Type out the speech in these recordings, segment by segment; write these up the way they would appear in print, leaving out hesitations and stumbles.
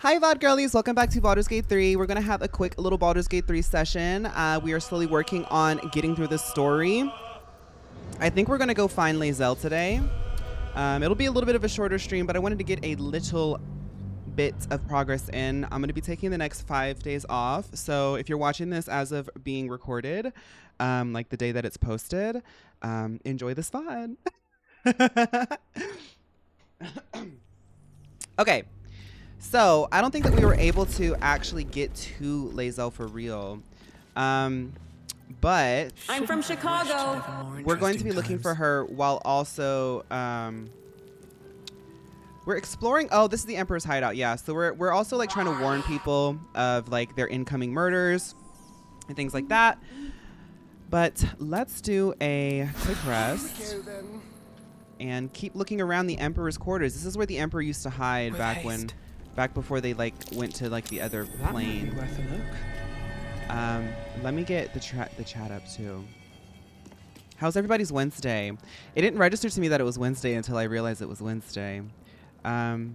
Hi VOD girlies, welcome back to Baldur's Gate 3. We're gonna have a quick little Baldur's Gate 3 session. We are slowly working on getting through this story. I think we're gonna go find Lae'zel today. It'll be a little bit of a shorter stream, but I wanted to get a little bit of progress in. I'm gonna be taking the next 5 days off. So if you're watching this as of being recorded, like the day that it's posted, enjoy this fun. Okay. So I don't think that we were able to actually get to Lae'zel for real. But I'm from Chicago. We're going to be looking for her while also we're exploring. Oh, this is the Emperor's hideout. Yeah. So we're also like trying to warn people of like their incoming murders and things like that. But let's do a quick rest and keep looking around the Emperor's quarters. This is where the Emperor used to hide back before they like went to like the other plane. Worth a look. Let me get the chat up too. How's everybody's Wednesday? It didn't register to me that it was Wednesday until I realized it was Wednesday. But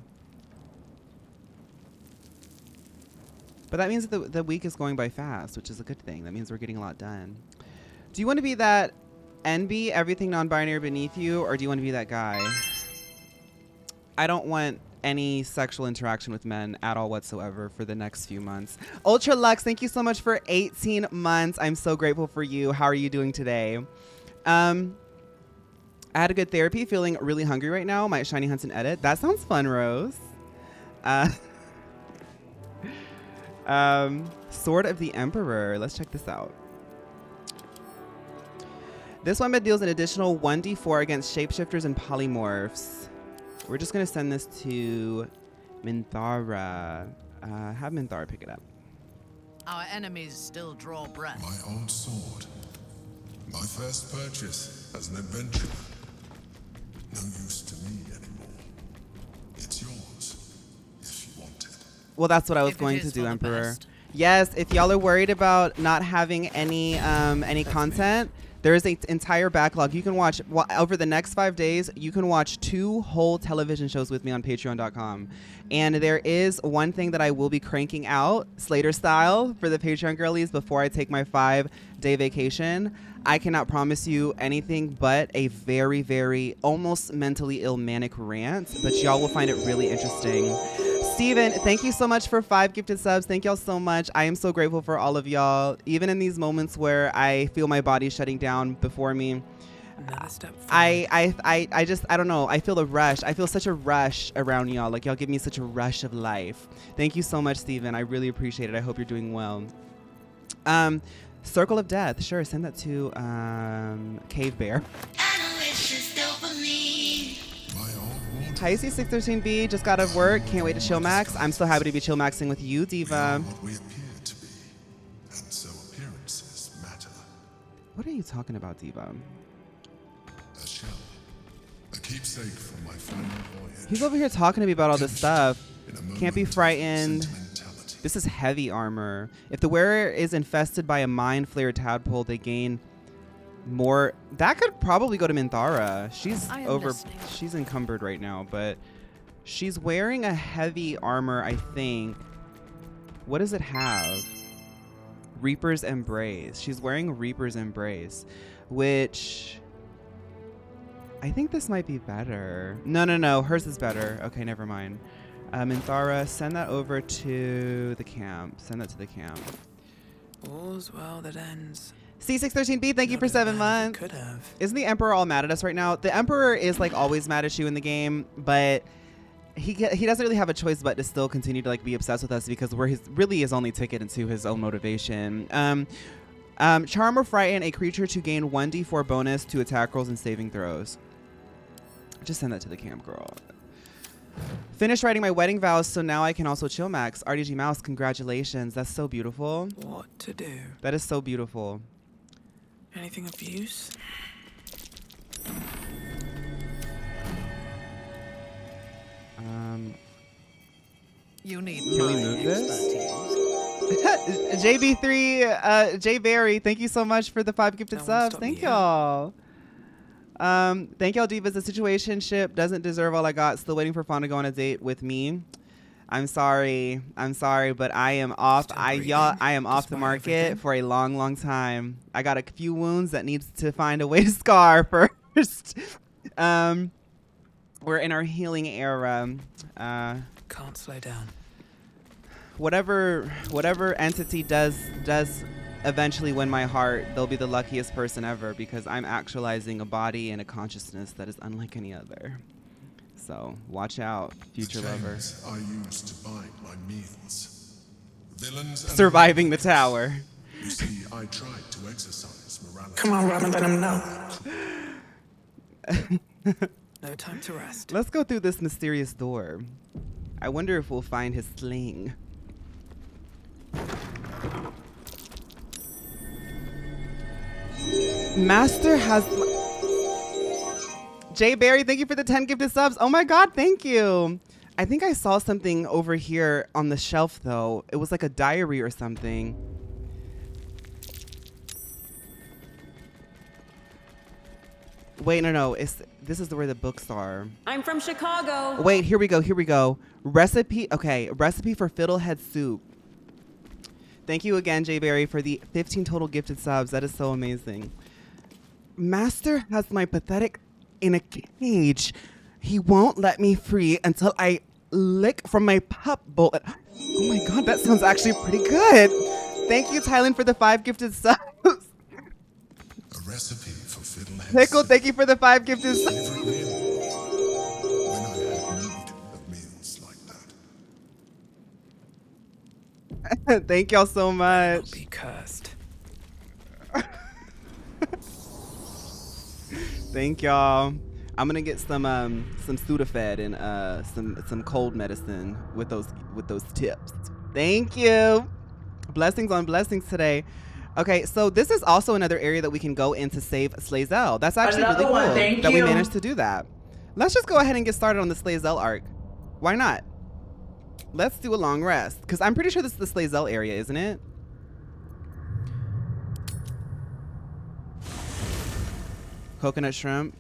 that means that the week is going by fast, which is a good thing. That means we're getting a lot done. Do you want to be that NB, everything non-binary beneath you, or do you want to be that guy? I don't want any sexual interaction with men at all whatsoever for the next few months. Ultra Lux, thank you so much for 18 months. I'm so grateful for you. How are you doing today? I had a good therapy, feeling really hungry right now. Might Shiny Hunt and edit. That sounds fun, Rose. Sword of the Emperor. Let's check this out. This one deals an additional 1d4 against shapeshifters and polymorphs. We're just going to send this to Minthara. Have Minthara pick it up. Our enemies still draw breath. My old sword. My first purchase as an adventurer. No use to me anymore. It's yours, if you want it. Well, that's what I was going to do, Emperor. Yes, if y'all are worried about not having any content, there is an entire backlog. You can watch over the next 5 days. You can watch 2 whole television shows with me on patreon.com. And there is one thing that I will be cranking out, Slater style, for the Patreon girlies before I take my 5-day vacation. I cannot promise you anything but a very, very almost mentally ill manic rant, but y'all will find it really interesting. Steven, thank you so much for 5 gifted subs. Thank y'all so much. I am so grateful for all of y'all. Even in these moments where I feel my body shutting down before me, I don't know. I feel a rush. I feel such a rush around y'all. Like y'all give me such a rush of life. Thank you so much, Steven. I really appreciate it. I hope you're doing well. Circle of Death. Sure, send that to Cave Bear. Hi, C613B. Just got out of work. Can't wait to chill max. I'm so happy to be chill maxing with you, Diva. What we appear to be, and so appearances matter. What are you talking about, Diva? A shell, a keepsake from my final voyage. He's over here talking to me about all this stuff. In a moment Can't be of frightened. sentimentality. This is heavy armor. If the wearer is infested by a mind flayer tadpole, they gain more. That could probably go to Minthara. She's encumbered right now, but she's wearing a heavy armor, I think. What does it have? Reaper's Embrace. She's wearing Reaper's Embrace, which I think this might be better. No. Hers is better. Okay, never mind. Minthara, send that over to the camp. Send that to the camp. All's well that ends. C613B, thank you for 7 months. Could have. Isn't the Emperor all mad at us right now? The Emperor is like always mad at you in the game, but he doesn't really have a choice but to still continue to like be obsessed with us because we're his only ticket into his own motivation. Charm or frighten a creature to gain 1d4 bonus to attack rolls and saving throws. Just send that to the camp, girl. Finished writing my wedding vows, so now I can also chill max. RDG Mouse, congratulations. That's so beautiful. What to do? That is so beautiful. Anything of use? You need Can we move this? JB3, J Berry, thank you so much for the 5 gifted No one subs. stopped me Thank yet. y'all. Thank y'all, Divas. The situationship doesn't deserve all I got. Still waiting for Fawn to go on a date with me. I'm sorry, but I am off. Still I breathing, am off the despite market everything? for a long, long time. I got a few wounds that needs to find a way to scar first. We're in our healing era. Can't slow down. Whatever entity does eventually win my heart, they'll be the luckiest person ever because I'm actualizing a body and a consciousness that is unlike any other. So watch out, future lover. Chains I used to bind my meals. Villains and Surviving the tower. You see, I tried to exercise morality. Come on, Robin, let him know. No time to rest. Let's go through this mysterious door. I wonder if we'll find his sling. Master has... Jay Barry, thank you for the 10 gifted subs. Oh my god, thank you. I think I saw something over here on the shelf, though. It was like a diary or something. Wait, no. This is where the books are. I'm from Chicago. Wait, here we go. Recipe for fiddlehead soup. Thank you again, Jay Barry, for the 15 total gifted subs. That is so amazing. Master has my pathetic in a cage. He won't let me free until I lick from my pup bowl. Oh my god, that sounds actually pretty good. Thank you, Tylen, for the 5 gifted subs. A recipe for fiddlehead Pickle, soup. thank you for the 5 gifted subs. Favorite meal when I had need of meals like that. Thank y'all so much. Be cursed. Thank y'all. I'm gonna get some Sudafed and some cold medicine with those tips. Thank you. Blessings on blessings today. Okay, so this is also another area that we can go in to save Slazel. That's actually really cool that we managed to do that. Let's just go ahead and get started on the Slazel arc. Why not? Let's do a long rest because I'm pretty sure this is the Slazel area, isn't it? Coconut shrimp.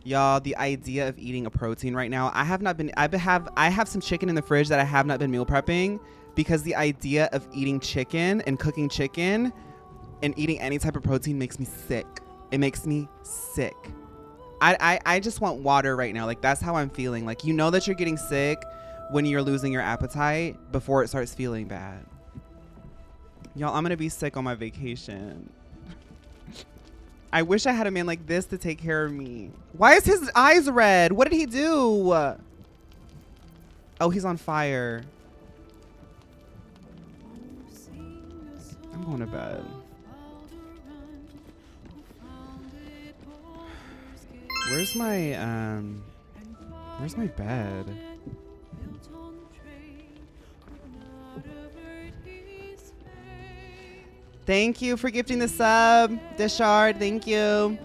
Y'all, the idea of eating a protein right now. I have some chicken in the fridge that I have not been meal prepping because the idea of eating chicken and cooking chicken and eating any type of protein makes me sick. It makes me sick. I just want water right now. Like, that's how I'm feeling. Like, you know that you're getting sick when you're losing your appetite before it starts feeling bad. Y'all, I'm gonna be sick on my vacation. I wish I had a man like this to take care of me. Why is his eyes red? What did he do? Oh, he's on fire. I'm going to bed. Where's my bed? Thank you for gifting the sub, Deshard. Thank you.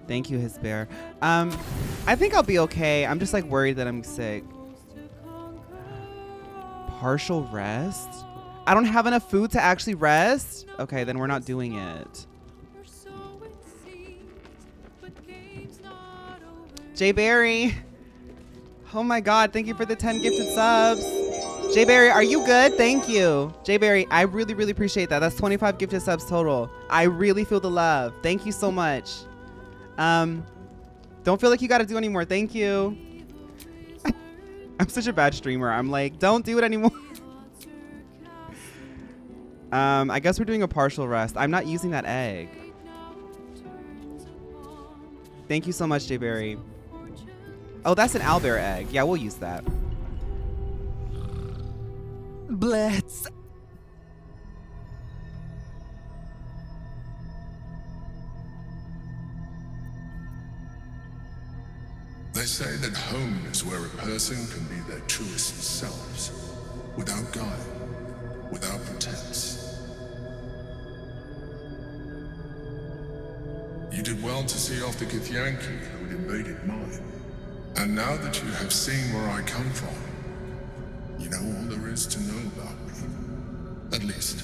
Thank you, his bear. I think I'll be okay. I'm just like worried that I'm sick. Partial rest? I don't have enough food to actually rest? Okay, then we're not doing it. Jay Barry. Oh my god, thank you for the 10 gifted subs. Jay Barry, are you good? Thank you. Jay Barry, I really, really appreciate that. That's 25 gifted subs total. I really feel the love. Thank you so much. Don't feel like you gotta do anymore. Thank you. I'm such a bad streamer. I'm like, don't do it anymore. I guess we're doing a partial rest. I'm not using that egg. Thank you so much, Jay Barry. Oh, that's an owlbear egg. Yeah, we'll use that. Blitz. They say that home is where a person can be their truest selves, without guile, without pretense. You did well to see off the Githyanki who had invaded mine. And now that you have seen where I come from, you know all there is to know about me. At least,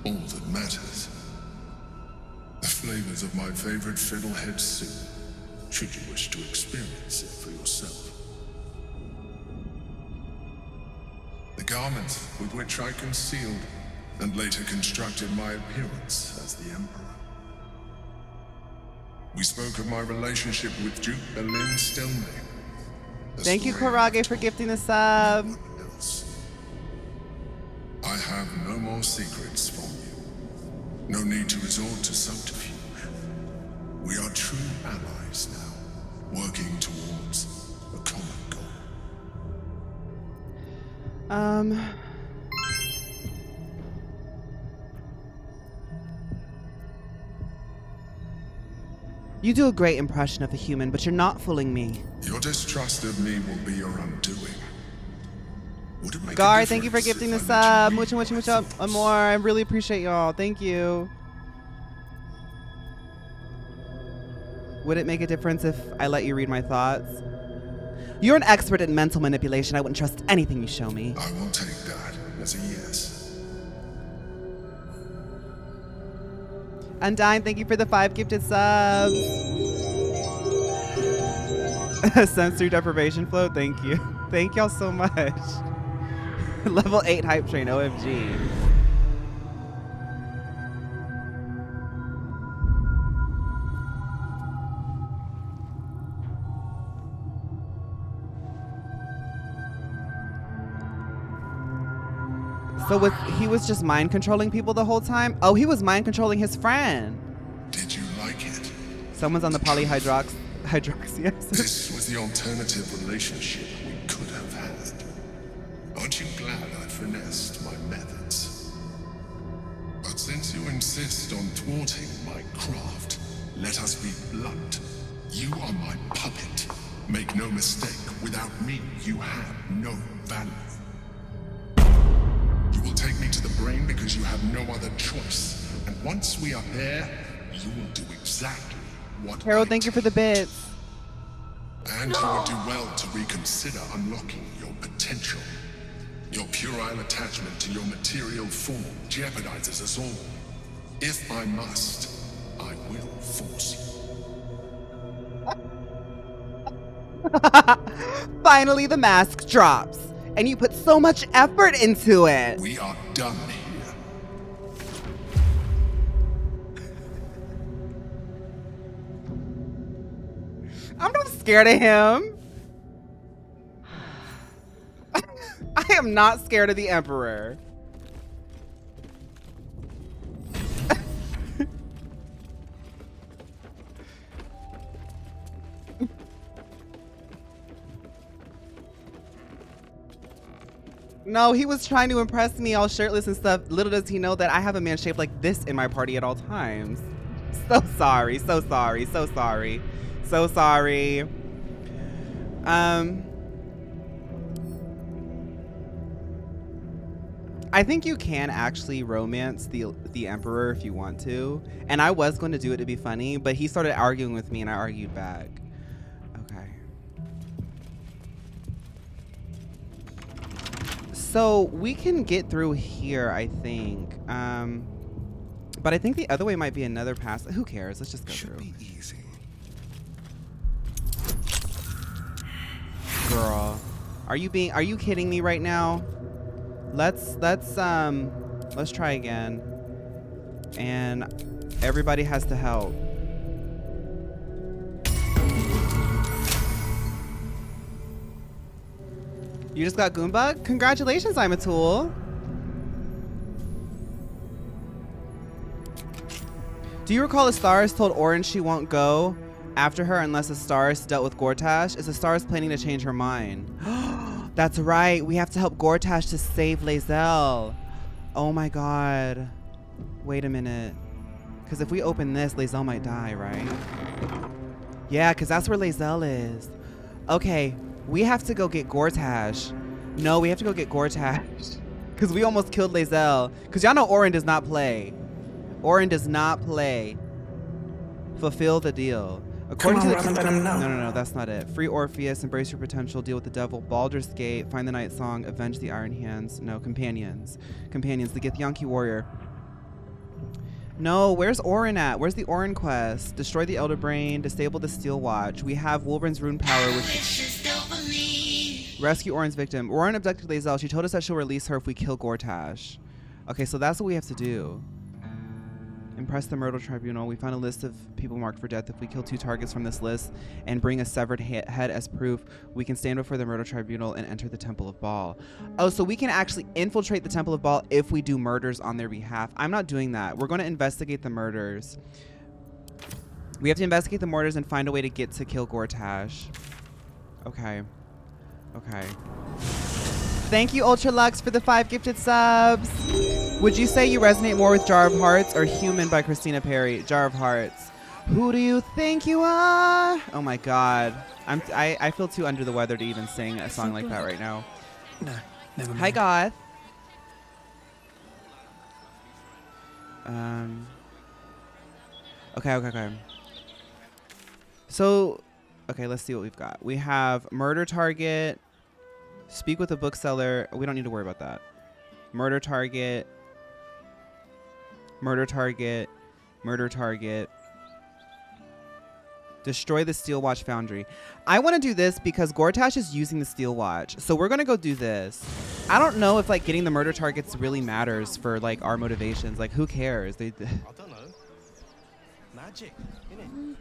all that matters. The flavors of my favorite fiddlehead soup. should you wish to experience it for yourself. The garment with which I concealed and later constructed my appearance as the Emperor. We spoke of my relationship with Duke Berlin Stelmay. Thank you, Karage, for gifting the sub. I have no more secrets from you. No need to resort to subterfuge. We are true allies now, working towards a common goal. You do a great impression of a human, but you're not fooling me. Your distrust of me will be your undoing. Would it make Gar, a thank you for difference gifting the if I let sub. you read Mucho my thoughts? amor. I really appreciate y'all. Thank you. Would it make a difference if I let you read my thoughts? You're an expert at mental manipulation. I wouldn't trust anything you show me. I will take that as a yes. Undyne, thank you for the 5 gifted subs. Sensory deprivation flow, thank you. Thank y'all so much. Level 8 hype train, OMG. So he was just mind controlling people the whole time? Oh, he was mind controlling his friend. Did you like it? Someone's on the polyhydroxy. This was the alternative relationship we could have had. Aren't you glad I finessed my methods? But since you insist on thwarting my craft, let us be blunt. You are my puppet. Make no mistake, without me, you have no value. You will take me to the brain because you have no other choice. And once we are there, you will do exactly what Harold, I thank you for the bits. And you would do well to reconsider unlocking your potential. Your puerile attachment to your material form jeopardizes us all. If I must, I will force you. Finally, the mask drops. And you put so much effort into it. We are done here. I'm not scared of him. I am not scared of the Emperor. No, he was trying to impress me all shirtless and stuff. Little does he know that I have a man shaped like this in my party at all times. So sorry, so sorry, so sorry. So sorry. I think you can actually romance the Emperor if you want to. And I was going to do it to be funny, but he started arguing with me and I argued back. Okay. So we can get through here, I think. But I think the other way might be another pass. Who cares? Let's just go through. Be easy. Girl, are you kidding me right now? Let's try again. And everybody has to help. You just got Goomba? Congratulations, I'm a tool. Do you recall Astaris told Orange she won't go after her unless Astaris dealt with Gortash? Is Astaris planning to change her mind? That's right. We have to help Gortash to save Lae'zel. Oh my god. Wait a minute. Because if we open this, Lae'zel might die, right? Yeah, because that's where Lae'zel is. Okay, we have to go get Gortash. No, we have to go get Gortash. Because we almost killed Lae'zel. Because y'all know Orin does not play. Orin does not play. Fulfill the deal. According to the no, that's not it. Free Orpheus, embrace your potential, deal with the devil, Baldur's Gate, find the Night Song, avenge the Iron Hands. No, companions. Companions, the Githyanki warrior. No, where's Orin at? Where's the Orin quest? Destroy the Elder Brain, disable the Steel Watch. We have Wolverine's Rune Power, which rescue Orin's victim. Orin abducted Lae'zel. She told us that she'll release her if we kill Gortash. Okay, so that's what we have to do. Impress the Myrtle Tribunal. We found a list of people marked for death. If we kill 2 targets from this list and bring a severed head as proof, we can stand before the Myrtle Tribunal and enter the Temple of Baal. Oh, so we can actually infiltrate the Temple of Baal if we do murders on their behalf. I'm not doing that. We're going to investigate the murders. We have to investigate the murders and find a way to get to kill Gortash. Okay. Okay. Thank you, Ultra Lux, for the 5 gifted subs. Would you say you resonate more with Jar of Hearts or Human by Christina Perri? Jar of Hearts. Who do you think you are? Oh my God. I feel too under the weather to even sing a song like that right now. No, never mind. Hi, Goth. Okay. So, okay, let's see what we've got. We have Murder Target. Speak with a bookseller. We don't need to worry about that. Murder Target. Murder Target. Murder Target. Destroy the Steel Watch Foundry. I want to do this because Gortash is using the Steel Watch. So we're going to go do this. I don't know if like getting the murder targets really matters for like our motivations. Like who cares? I don't know. Magic, innit?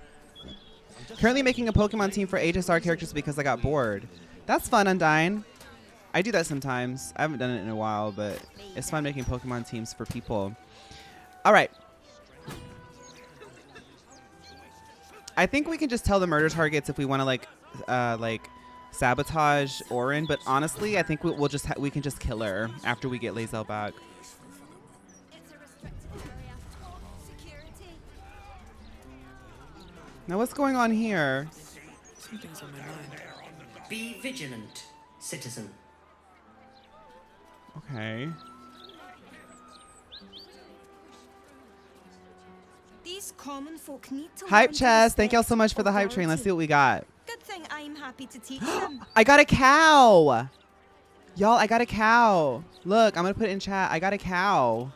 Currently making a Pokemon team for HSR characters because I got bored. That's fun, Undyne. I do that sometimes. I haven't done it in a while, but it's fun making Pokemon teams for people. All right. I think we can just tell the murder targets if we want to like sabotage Orin, but honestly, I think we'll just we can just kill her after we get Lae'zel back. Now what's going on here? Something's on my mind. Be vigilant, citizen. Okay. These common folk need to Hype learn to chest. Thank y'all respect so much for the hype train. Let's see what we got. Good thing I'm happy to teach them. I got a cow. Y'all, I got a cow. Look, I'm going to put it in chat. I got a cow.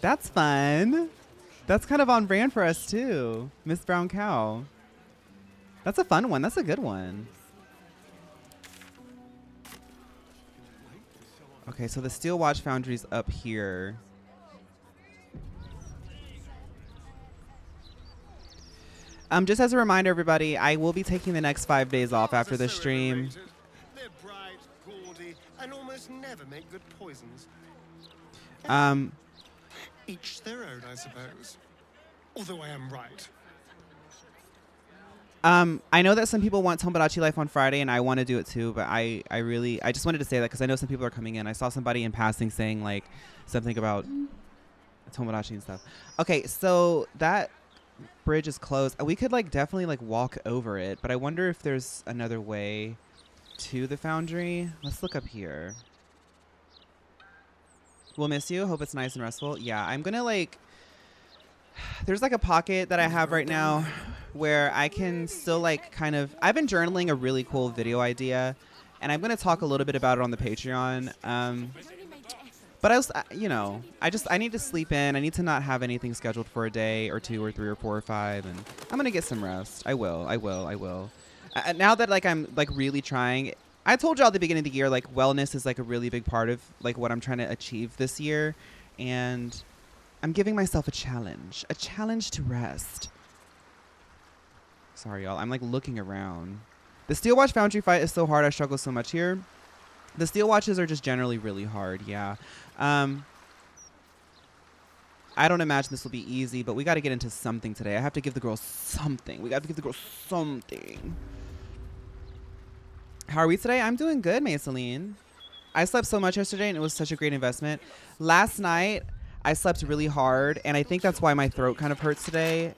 That's fun. That's kind of on brand for us too. Miss Brown Cow. That's a fun one. That's a good one. Okay, so the Steel Watch Foundry's up here. Just as a reminder, everybody, I will be taking the next 5 days off after this stream. They're bright, gaudy, and almost never make good poisons. Each their own, I suppose. Although I am right. I know that some people want Tomodachi Life on Friday, and I want to do it too, but I just wanted to say that because I know some people are coming in. I saw somebody in passing saying like something about Tomodachi and stuff. Okay, so that bridge is closed. We could like definitely like walk over it, but I wonder if there's another way to the foundry. Let's look up here. We'll miss you. Hope it's nice and restful. Yeah, I'm gonna like. There's like a pocket that I have right now where I can still like kind of. I've been journaling a really cool video idea, and I'm gonna talk a little bit about it on the Patreon. But I need to sleep in. I need to not have anything scheduled for a day or 2 or 3 or 4 or 5, and I'm gonna get some rest. I will. Now that like I'm like really trying. I told y'all at the beginning of the year, like wellness is like a really big part of like what I'm trying to achieve this year. And I'm giving myself a challenge to rest. Sorry, y'all. I'm like looking around. The Steel Watch Foundry fight is so hard. I struggle so much here. The Steel Watches are just generally really hard. Yeah. I don't imagine this will be easy, but we got to get into something today. I have to give the girls something. We got to give the girls something. How are we today? I'm doing good, Maceline. I slept so much yesterday, and it was such a great investment. Last night, I slept really hard, and I think that's why my throat kind of hurts today.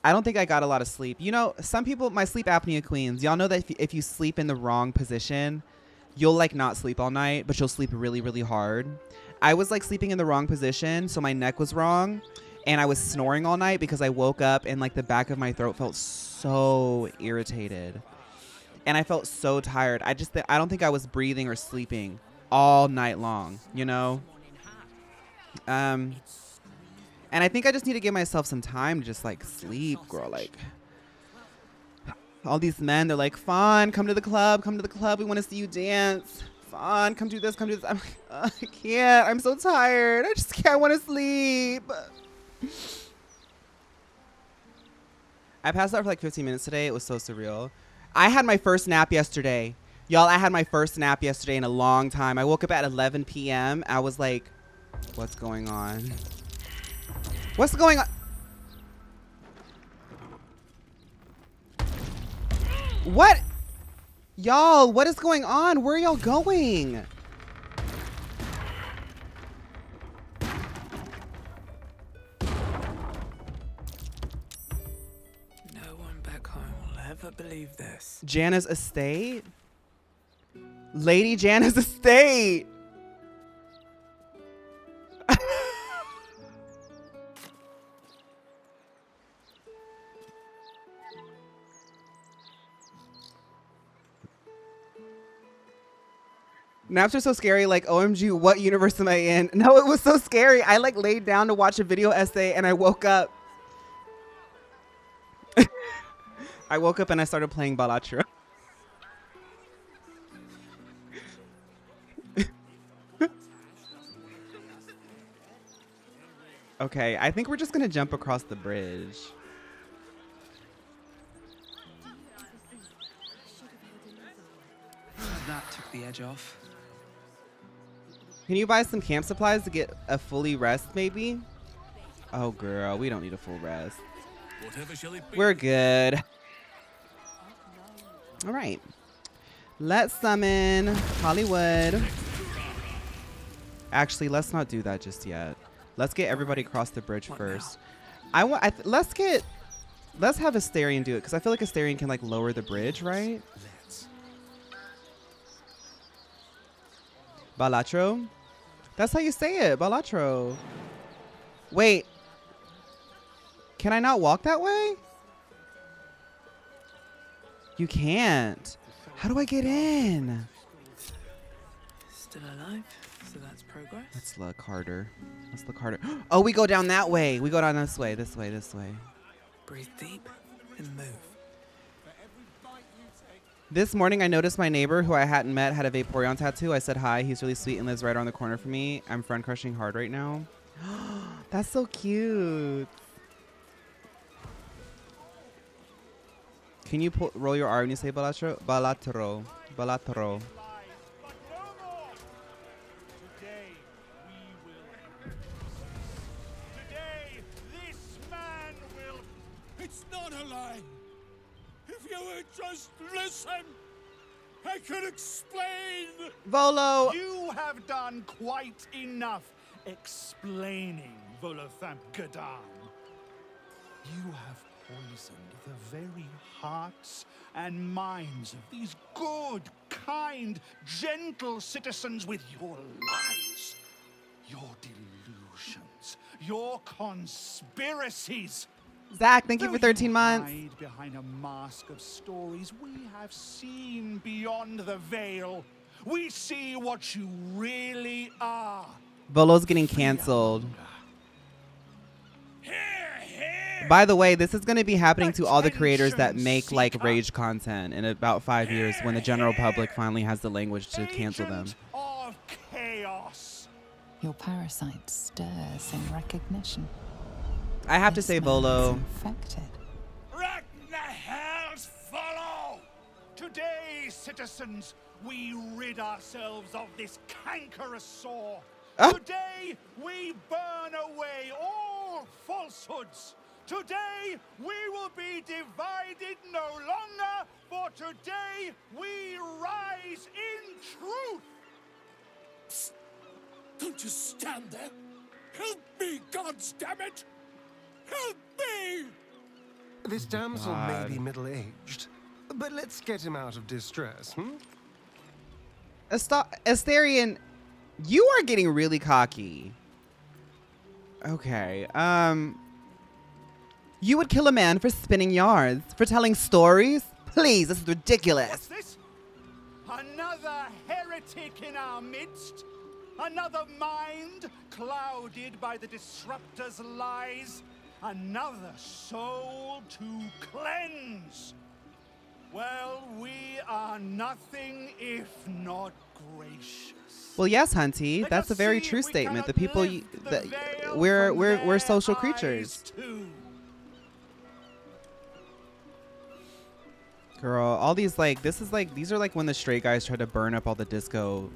I don't think I got a lot of sleep. You know, some people, my sleep apnea queens, y'all know that if you sleep in the wrong position, you'll like not sleep all night, but you'll sleep really, really hard. I was like sleeping in the wrong position, so my neck was wrong, and I was snoring all night because I woke up and like the back of my throat felt so irritated. And I felt so tired. I don't think I was breathing or sleeping all night long, you know? And I think I just need to give myself some time to just like sleep, girl. Like all these men, they're like, Fawn, come to the club, we want to see you dance. Fawn, come do this, come do this. I'm like, I can't, I'm so tired. I just can't, I want to sleep. I passed out for like 15 minutes today. It was so surreal. I had my first nap yesterday. Y'all, I had my first nap yesterday in a long time. I woke up at 11 p.m. I was like, what's going on? What's going on? What? Y'all, what is going on? Where are y'all going? No one back home will ever believe this. Jana's estate? Lady Jana's estate. Naps are so scary, like, OMG, what universe am I in? No, it was so scary. I like laid down to watch a video essay and I woke up. I woke up and I started playing Balatro. Okay, I think we're just gonna jump across the bridge. That took the edge off. Can you buy some camp supplies to get a fully rest, maybe? Oh, girl, we don't need a full rest. We're good. All right. Let's summon Hollywood. Actually, let's not do that just yet. Let's get everybody across the bridge first. Let's have Asterion do it, because I feel like Asterion can like lower the bridge, right? Balatro? That's how you say it, Balatro. Wait. Can I not walk that way? You can't. How do I get in? Still alive, so that's progress. Let's look harder. Let's look harder. Oh, we go down that way. We go down this way, this way, this way. Breathe deep and move. This morning, I noticed my neighbor, who I hadn't met, had a Vaporeon tattoo. I said hi. He's really sweet and lives right around the corner from me. I'm friend crushing hard right now. That's so cute. Can you roll your R when you say Balatro? Balatro. Balatro. Today, this man will... It's not a lie. If you would just listen, I could explain. Volo. You have done quite enough explaining, Volothamp Gadam. You have poisoned the very hearts and minds of these good, kind, gentle citizens with your lies, your delusions, your conspiracies. Zach, thank you for 13 months. Hide behind a mask of stories, we have seen beyond the veil. We see what you really are. Volo's getting canceled. By the way, this is going to be happening to all the creators that make like rage content in about 5 years, when the general public finally has the language to cancel them. Of chaos. Your parasite stirs in recognition. I have to say, This man is Volo. infected. Let the hells follow! Today, citizens, we rid ourselves of this cankerous sore. Today, we burn away all falsehoods. Today, we will be divided no longer, for today, we rise in truth. Psst. Don't just stand there. Help me, gods damn it! Help me! This damsel may be middle-aged, but let's get him out of distress, Asterion, you are getting really cocky. Okay, you would kill a man for spinning yards, for telling stories, Please, this is ridiculous. What's this? Another heretic in our midst? Another mind clouded by the disruptor's lies? Another soul to cleanse? Well, we are nothing if not gracious. Well, yes, Hunty, that's a very true statement. The people, we're social creatures. Girl, all these these are like when the straight guys tried to burn up all the disco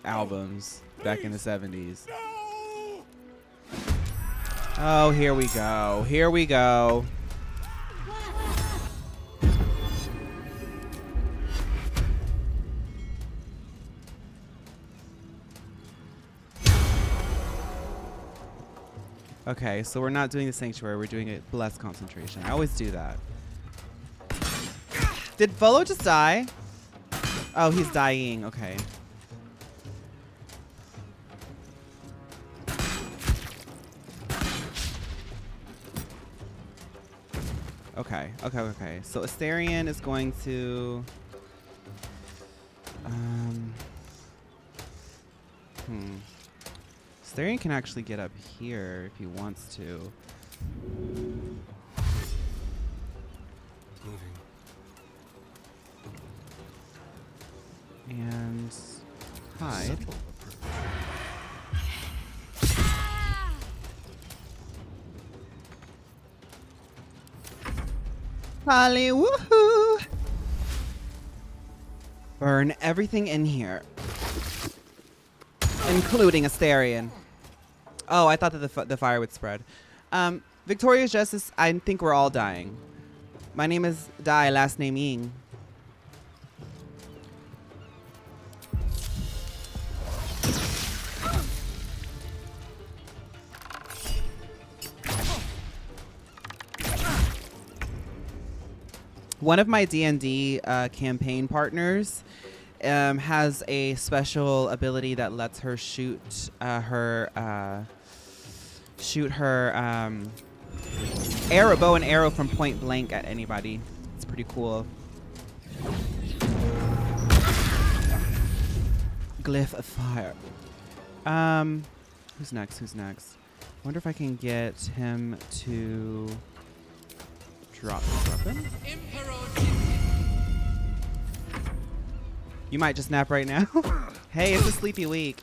albums back in the 70s. No! Oh, here we go. Here we go. Okay, so we're not doing the sanctuary. We're doing a blessed concentration. I always do that. Did Volo just die? Oh, he's dying. Okay. Okay. So Astarion is going to... Astarion can actually get up here if he wants to. Moving. And hide. Holly, woohoo! Burn everything in here, including Astarion. Oh, I thought that the fire would spread. Victoria's Justice, I think we're all dying. My name is Dai, last name Ying. One of my D&D campaign partners has a special ability that lets her shoot her bow and arrow from point blank at anybody. It's pretty cool. Glyph of fire. Who's next? Wonder if I can get him to drop his weapon. You might just nap right now. Hey, it's a sleepy week.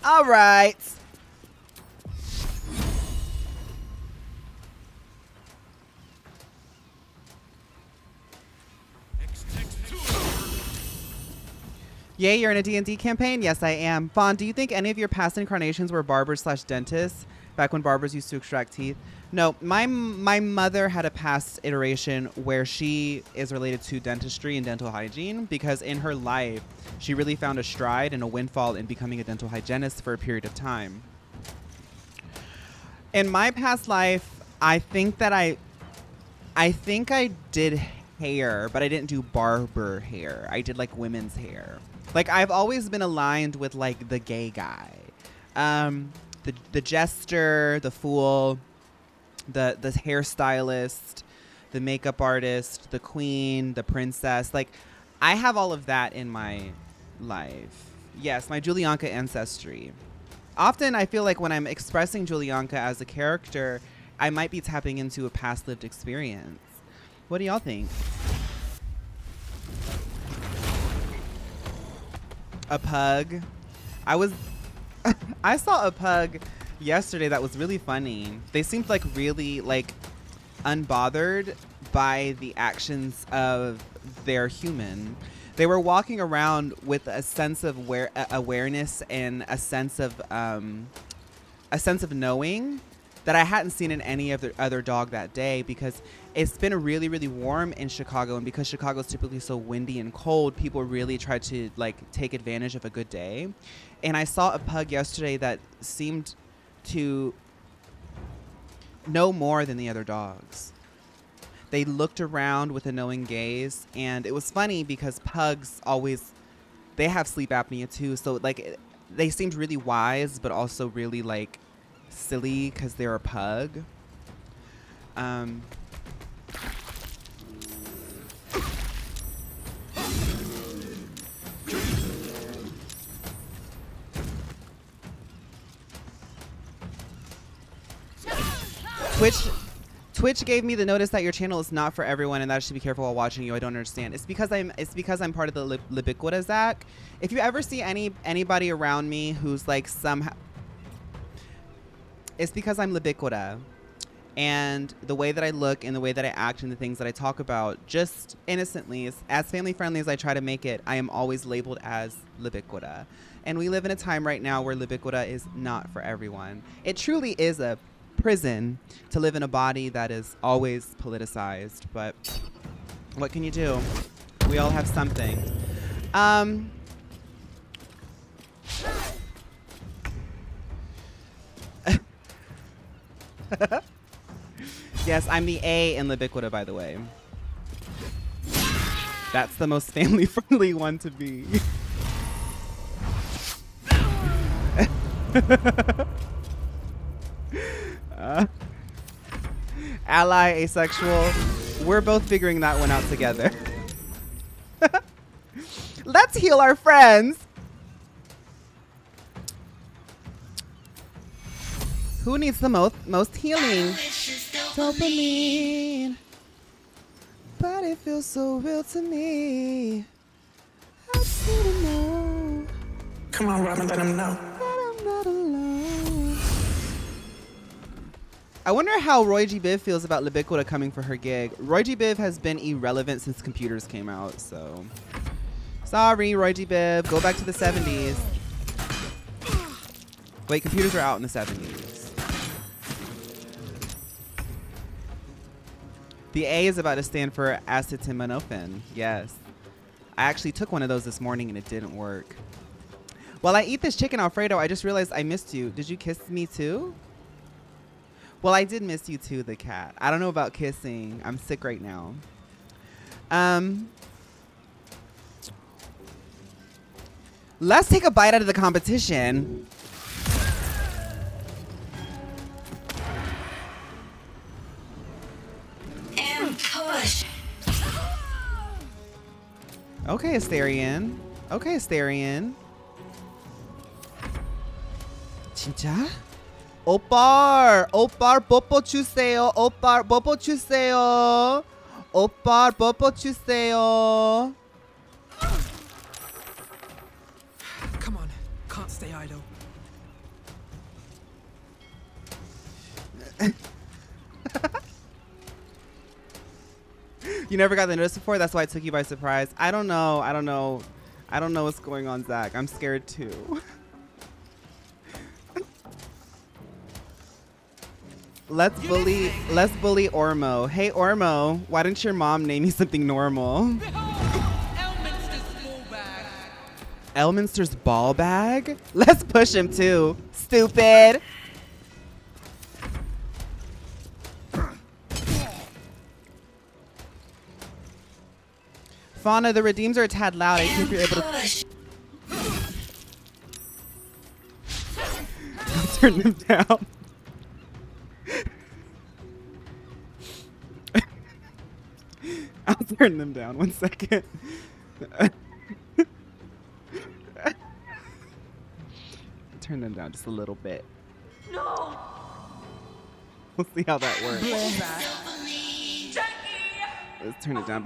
All right. Yay, you're in a D&D campaign? Yes, I am. Faun, do you think any of your past incarnations were barbers/dentists back when barbers used to extract teeth? No, my mother had a past iteration where she is related to dentistry and dental hygiene because in her life, she really found a stride and a windfall in becoming a dental hygienist for a period of time. In my past life, I think I did hair, but I didn't do barber hair. I did like women's hair. Like I've always been aligned with like the gay guy, the jester, the fool, the hairstylist, the makeup artist, the queen, the princess. Like I have all of that in my life. Yes, my Julianka ancestry. Often I feel like when I'm expressing Julianka as a character, I might be tapping into a past lived experience. What do y'all think? A pug. I saw a pug yesterday that was really funny. They seemed like really like unbothered by the actions of their human. They were walking around with a sense of awareness and a sense of knowing that I hadn't seen in any other dog that day, because it's been really, really warm in Chicago, and because Chicago is typically so windy and cold, people really try to like take advantage of a good day. And I saw a pug yesterday that seemed to know more than the other dogs. They looked around with a knowing gaze, and it was funny because pugs they have sleep apnea too, so like they seemed really wise but also really like silly because they're a pug. Twitch gave me the notice that your channel is not for everyone and that I should be careful while watching you. I don't understand. It's because I'm part of the Libiquita, Zach. If you ever see anybody around me who's like somehow, it's because I'm Libiquita. And the way that I look and the way that I act and the things that I talk about, just innocently, as family friendly as I try to make it, I am always labeled as Libiquita. And we live in a time right now where Libiquita is not for everyone. It truly is a prison to live in a body that is always politicized, but what can you do? We all have something. Yes, I'm the A in Libiquita, by the way. That's the most family-friendly one to be. Ally, asexual. We're both figuring that one out together. Let's heal our friends. Who needs the most healing? Dopamine. But it feels so real to me. I didn't know. Come on, Robin, let him know. That I'm not alone. I wonder how Roy G. Biv feels about Libiquita coming for her gig. Roy G. Biv has been irrelevant since computers came out, so. Sorry, Roy G. Biv. Go back to the 70s. Wait, computers are out in the 70s. The A is about to stand for acetaminophen. Yes. I actually took one of those this morning and it didn't work. While I eat this chicken Alfredo, I just realized I missed you. Did you kiss me too? Well, I did miss you too, the cat. I don't know about kissing. I'm sick right now. Let's take a bite out of the competition. And push. Okay, Asterion. Okay, Asterion. 진짜? 오빠, 뽀뽀 주세요. 오빠, 뽀뽀 주세요. 오빠, 뽀뽀 주세요. Come on, can't stay idle. You never got the notice before? That's why it took you by surprise. I don't know what's going on, Zach. I'm scared too. Let's bully Ormo. Hey Ormo, why didn't your mom name you something normal? Elminster's ball bag? Let's push him too. Stupid. Fauna, the redeems are a tad loud. I think if you're able to I'll turn them down. I'll turn them down 1 second. Turn them down just a little bit. No. We'll see how that works. Let's turn it down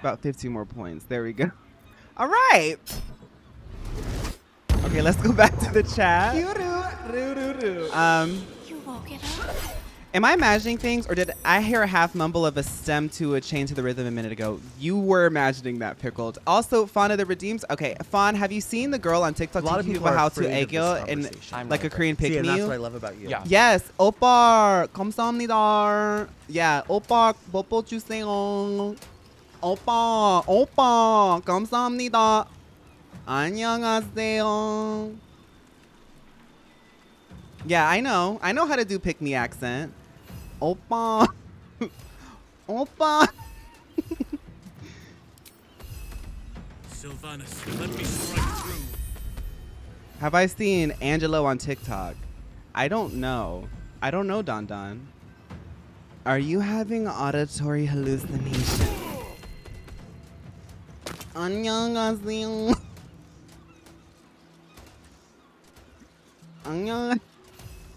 about 15 more points. There we go. All right. Okay, let's go back to the chat. You woke it up? Am I imagining things, or did I hear a half mumble of a stem to a chain to the rhythm a minute ago? You were imagining that, Pickled. Also, Fawn of the Redeems. Okay, Fawn, have you seen the girl on TikTok teaching people how to egyo in like a Korean pick-me? And that's what I love about you. Yeah. Yes, 오빠 감사합니다. Yeah, 오빠 뽀뽀 주세요. 오빠 감사합니다. 안녕하세요. Yeah, I know how to do pick-me accent. Oppa. Oppa. Sylvanus, let me strike through. Have I seen Angelo on TikTok? I don't know. I don't know, Don Don. Are you having auditory hallucination? 안녕하세요. 안녕.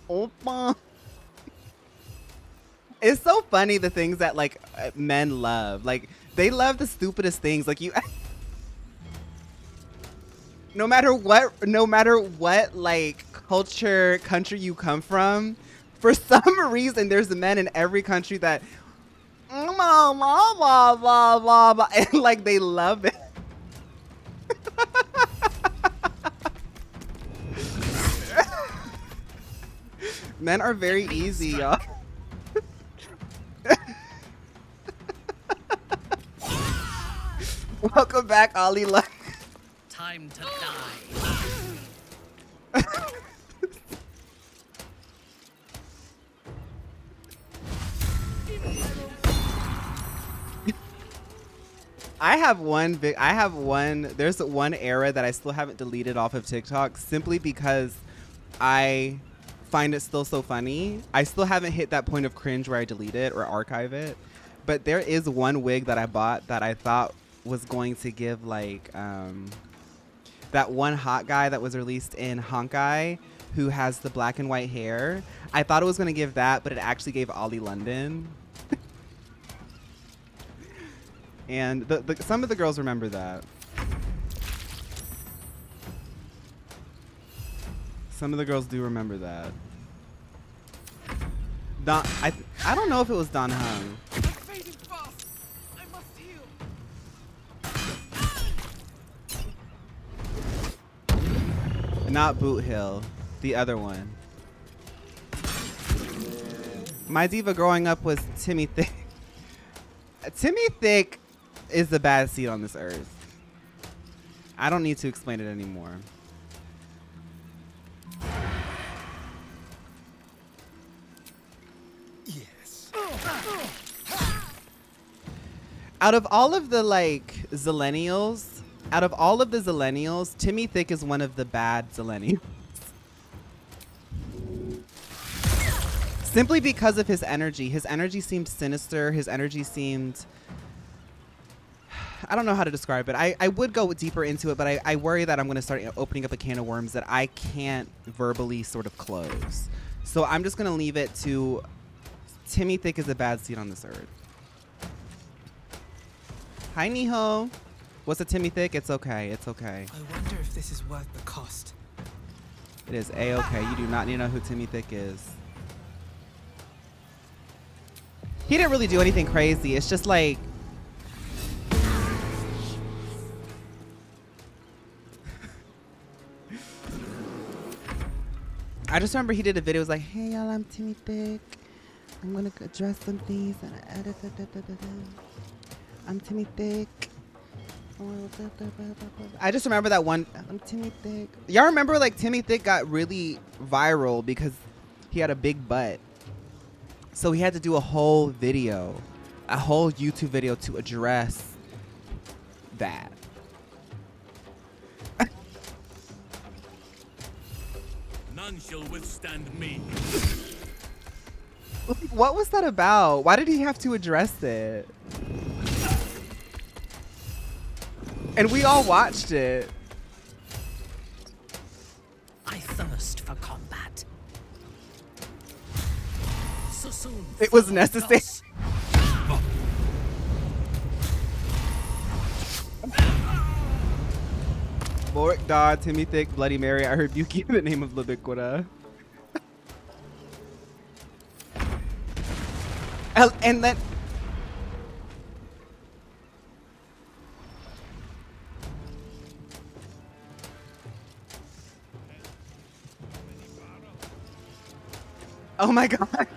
Oppa. It's so funny the things that like men love. Like they love the stupidest things. Like you no matter what like culture, country you come from, for some reason there's men in every country that blah blah blah blah blah, blah and like they love it. Men are very easy, y'all. Welcome back, Ollie Luck. Time to die. There's one era that I still haven't deleted off of TikTok simply because I find it still so funny. I still haven't hit that point of cringe where I delete it or archive it. But there is one wig that I bought that I thought was going to give like that one hot guy that was released in Honkai who has the black and white hair. I thought it was going to give that, but it actually gave Ollie London. And some of the girls remember that. Some of the girls do remember that. I don't know if it was Don Hung. Not Boot Hill, the other one. My diva growing up was Timmy Thick. Timmy Thick is the bad seed on this earth. I don't need to explain it anymore. Yes. Out of all of the like Zillennials, Timmy Thick is one of the bad Zillennials. Simply because of his energy. His energy seemed sinister. His energy seemed... I don't know how to describe it. I would go deeper into it, but I worry that I'm going to start opening up a can of worms that I can't verbally sort of close. So I'm just going to leave it to Timmy Thick is a bad seed on this earth. Hi, Niho. What's a Timmy Thick? It's okay. It's okay. I wonder if this is worth the cost. It is A-okay. You do not need to know who Timmy Thick is. He didn't really do anything crazy. It's just like... I just remember he did a video. It was like, hey, y'all, I'm Timmy Thick. I'm going to address some things. I'm Timmy Thick. I just remember that one. I'm Timmy Thick. Y'all remember like Timmy Thick got really viral because he had a big butt. So he had to do a whole video, a whole YouTube video to address that. None shall withstand me. What was that about? Why did he have to address it? And we all watched it. I thirst for combat. So soon. It was necessary. Boric, Dodd, Timmy Thick, Bloody Mary. I heard Yuki in the name of Labiquita. And then... Oh my god.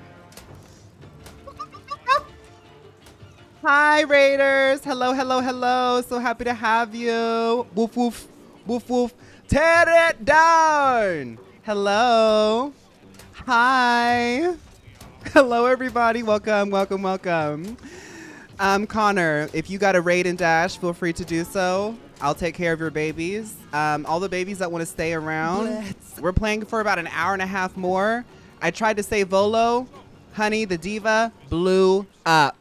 Hi, Raiders. Hello, hello, hello. So happy to have you. Woof, woof, woof, woof. Tear it down. Hello. Hi. Hello, everybody. Welcome, welcome, welcome. Connor, if you got a raid and dash, feel free to do so. I'll take care of your babies. All the babies that want to stay around. We're playing for about an hour and a half more. I tried to say Volo. Honey, the diva blew up.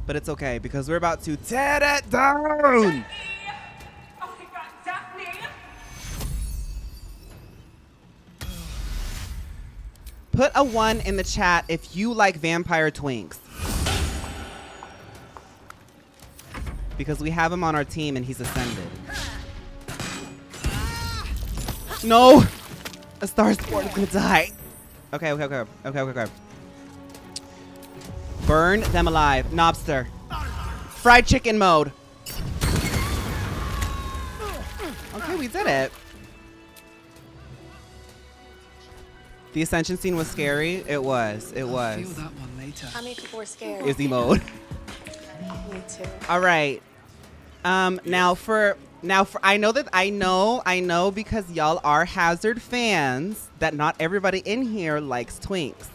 But it's okay because we're about to tear it down. Put a 1 in the chat if you like vampire twinks. Because we have him on our team and he's ascended. No! A star sport is gonna die. Okay. Burn them alive. Knobster. Fried chicken mode. Okay, we did it. The ascension scene was scary. It was. Feel that one later. How many people were scared? Izzy mode. Me too. All right. Now for I know because y'all are Hazard fans that not everybody in here likes twinks.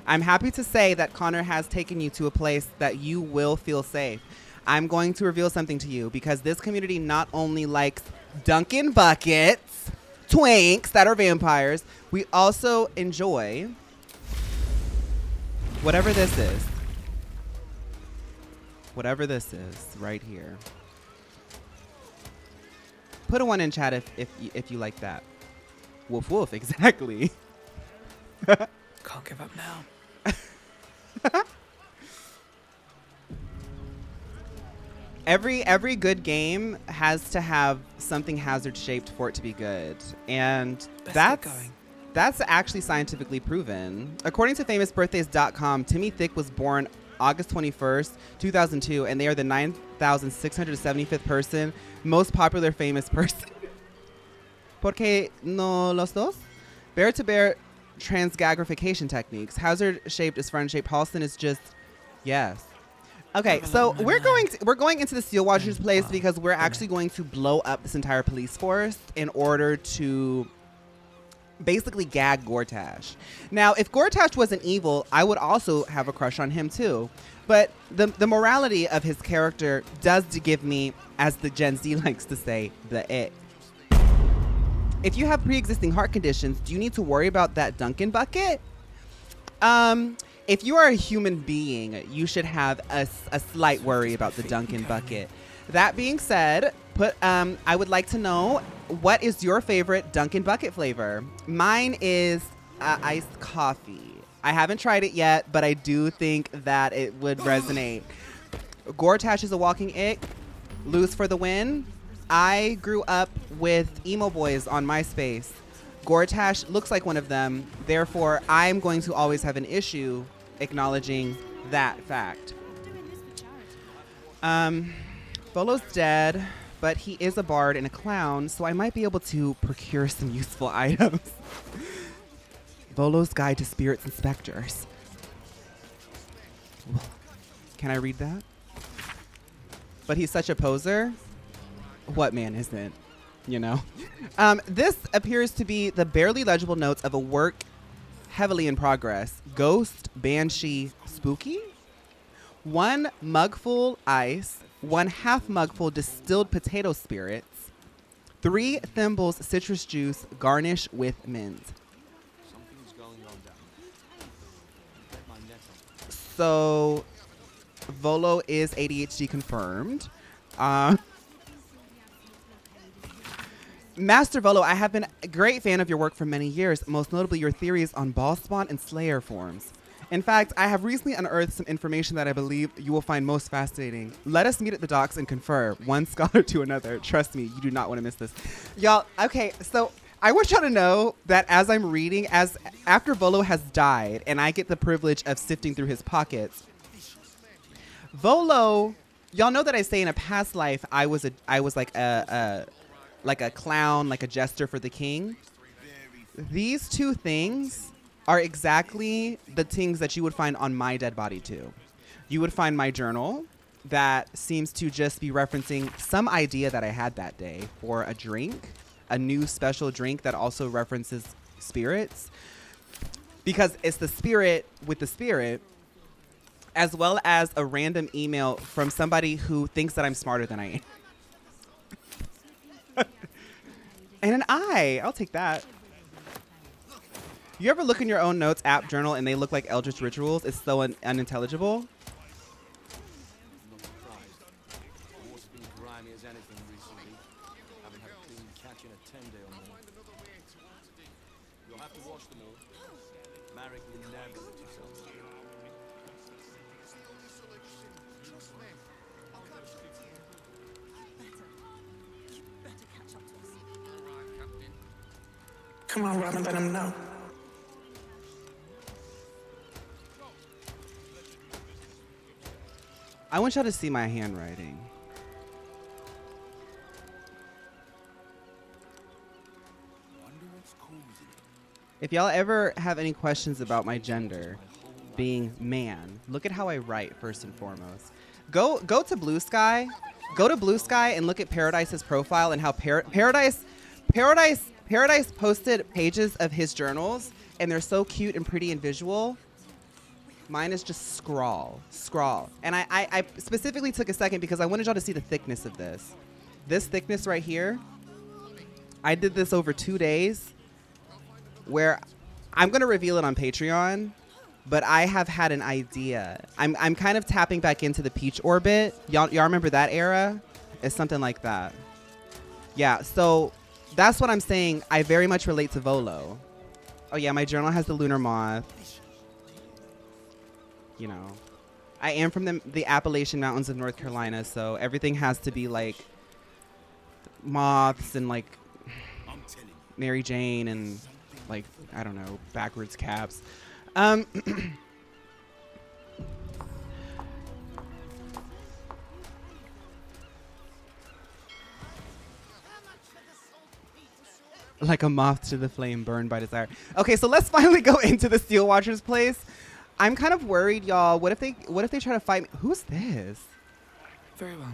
I'm happy to say that Connor has taken you to a place that you will feel safe. I'm going to reveal something to you because this community not only likes Dunkin' Buckets, twinks that are vampires, we also enjoy whatever this is. Whatever this is right here. Put a 1 in chat if you like that. Woof woof, exactly. Can't give up now. Every good game has to have something hazard shaped for it to be good. And that's actually scientifically proven. According to famousbirthdays.com, Timmy Thick was born August 21st, 2002, and they are the 9,675th person, most popular famous person. Porque no los dos? Bear-to-bear transgagrification techniques. Hazard-shaped is friend-shaped. Halston is just, yes. Okay, so we're going into the Steel Watchers place because we're actually going to blow up this entire police force in order to basically gag Gortash. Now, if Gortash wasn't evil, I would also have a crush on him too. But the morality of his character does give me, as the Gen Z likes to say, the ick. If you have pre-existing heart conditions, do you need to worry about that Dunkin' bucket? If you are a human being, you should have a slight worry about the Dunkin' bucket. That being said, I would like to know, what is your favorite Dunkin' bucket flavor? Mine is iced coffee. I haven't tried it yet, but I do think that it would resonate. Gortash is a walking ick. Lose for the win. I grew up with emo boys on MySpace. Gortash looks like one of them. Therefore, I'm going to always have an issue acknowledging that fact. Volo's dead, but he is a bard and a clown, so I might be able to procure some useful items. Volo's Guide to Spirits and Specters. Can I read that? But he's such a poser. What man isn't? You know? This appears to be the barely legible notes of a work heavily in progress. Ghost, Banshee, Spooky? 1 mugful ice, 1/2 mugful distilled potato spirits, 3 thimbles citrus juice, garnish with mint. So, Volo is ADHD confirmed. Master Volo, I have been a great fan of your work for many years, most notably your theories on ball spawn and slayer forms. In fact, I have recently unearthed some information that I believe you will find most fascinating. Let us meet at the docks and confer, one scholar to another. Trust me, you do not want to miss this. Y'all, okay, so I want y'all to know that as I'm reading, after Volo has died and I get the privilege of sifting through his pockets, Volo, y'all know that I say in a past life I was like a clown, like a jester for the king. These two things are exactly the things that you would find on my dead body too. You would find my journal that seems to just be referencing some idea that I had that day for a drink, a new special drink that also references spirits. Because it's the spirit with the spirit. as well as a random email from somebody who thinks that I'm smarter than I am. And an eye. I'll take that. You ever look in your own notes app journal and they look like Eldritch rituals? It's so unintelligible. Come on, Robin, let him know. I want y'all to see my handwriting. If y'all ever have any questions about my gender, being man, look at how I write first and foremost. Go to Blue Sky. Go to Blue Sky and look at Paradise's profile and how Paradise posted pages of his journals, and they're so cute and pretty and visual. Mine is just scrawl. And I specifically took a second because I wanted y'all to see the thickness of this. This thickness right here, I did this over 2 days, where I'm going to reveal it on Patreon, but I have had an idea. I'm kind of tapping back into the peach orbit. Y'all remember that era? It's something like that. Yeah, so that's what I'm saying. I very much relate to Volo. Oh yeah, my journal has the lunar moth. You know, I am from the Appalachian Mountains of North Carolina, so everything has to be like moths and like Mary Jane and like, I don't know, backwards caps. Like a moth to the flame, burned by desire. Okay, so let's finally go into the Steel Watcher's place. I'm kind of worried, y'all. What if they try to fight me? Who's this? Very well.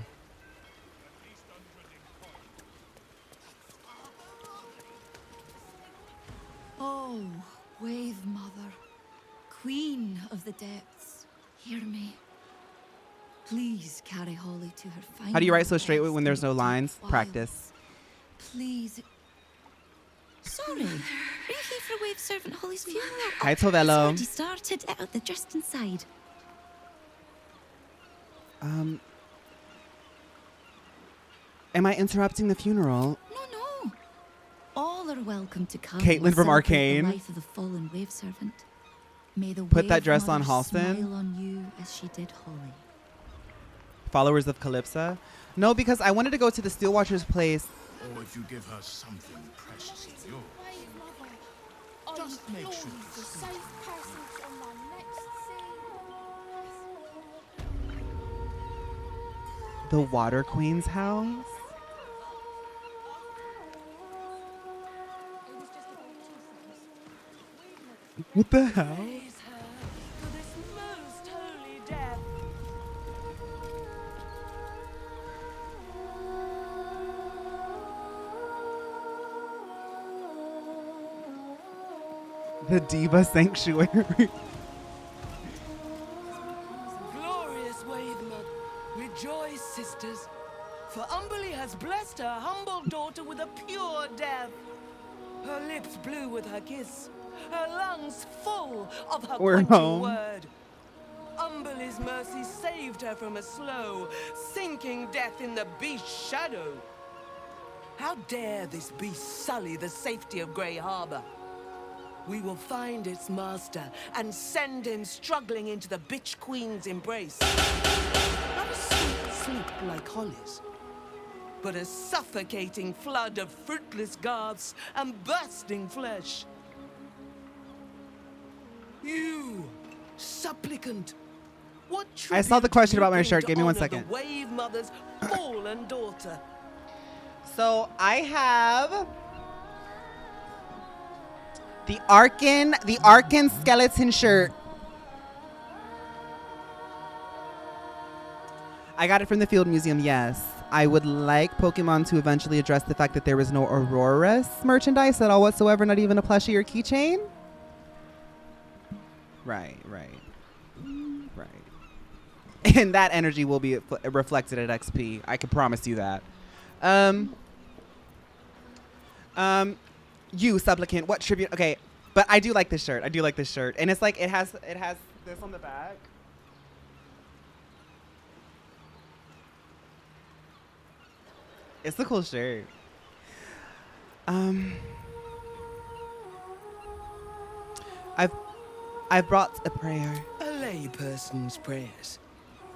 Oh, Wave Mother, Queen of the Depths, hear me. Please carry Holly to her final. How do you write so straight when there's no lines? Practice. Please. Sorry, are you here for Wave Servant Holly's funeral? Hi, It's Tovello. already started. They're just inside. Am I interrupting the funeral? No. All are welcome to come. Caitlin and from celebrate Arcane. The life of the fallen Wave Servant. May the Put that Wave dress on, Mother Halston. smile on you as she did Holly. Followers of Calypsa? No, because I wanted to go to the Steel Watcher's place. Or if you give her something precious of yours. Just make sure the safe passage on my next scene. The Water Queen's house? What the hell? The Diva Sanctuary. Glorious Wave Mother, rejoice, sisters, for Umberly has blessed her humble daughter with a pure death. Her lips blue with her kiss, her lungs full of her We're quenching home. word. Umberly's mercy saved her from a slow, sinking death in the beast's shadow. How dare this beast sully the safety of Grey Harbor? We will find its master and send him struggling into the bitch queen's embrace. Not a sweet sleep like Holly's, but a suffocating flood of fruitless garths and bursting flesh. You, supplicant, what I saw the tribute question do you about my bring shirt. to Give me 1 honor second. The Wave Mother's fallen daughter. So I have the Arkin skeleton shirt. I got it from the Field Museum, yes. I would like Pokemon to eventually address the fact that there is no Aurora's merchandise at all whatsoever, not even a plushie or keychain. Right. And that energy will be reflected at XP. I can promise you that. You supplicant, what tribute? Okay, but I do like this shirt. I do like this shirt, and it's like it has this on the back. It's a cool shirt. I've brought a prayer. A layperson's prayers.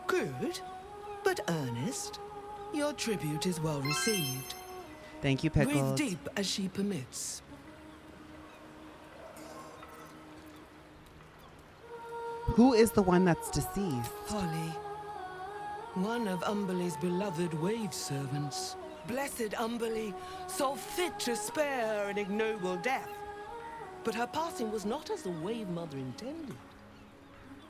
Good, but earnest. Your tribute is well received. Thank you, Breathe Pickles. deep as she permits. Who is the one that's deceased? Holly, one of Umberlee's beloved wave servants. Blessed Umberlee saw fit to spare her an ignoble death. But her passing was not as the Wave Mother intended.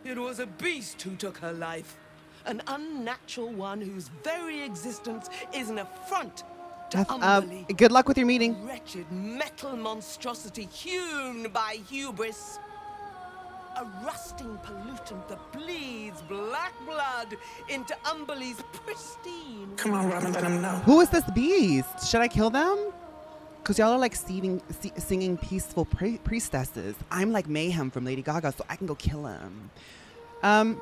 It was a beast who took her life. An unnatural one whose very existence is an affront to Umberlee. Good luck with your meeting. Wretched metal monstrosity hewn by hubris. A rusting pollutant that bleeds black blood into Umberlee's pristine. Come on, Robin, let him know. Who is this beast? Should I kill them? Because y'all are like singing peaceful priestesses. I'm like Mayhem from Lady Gaga, so I can go kill him. I'm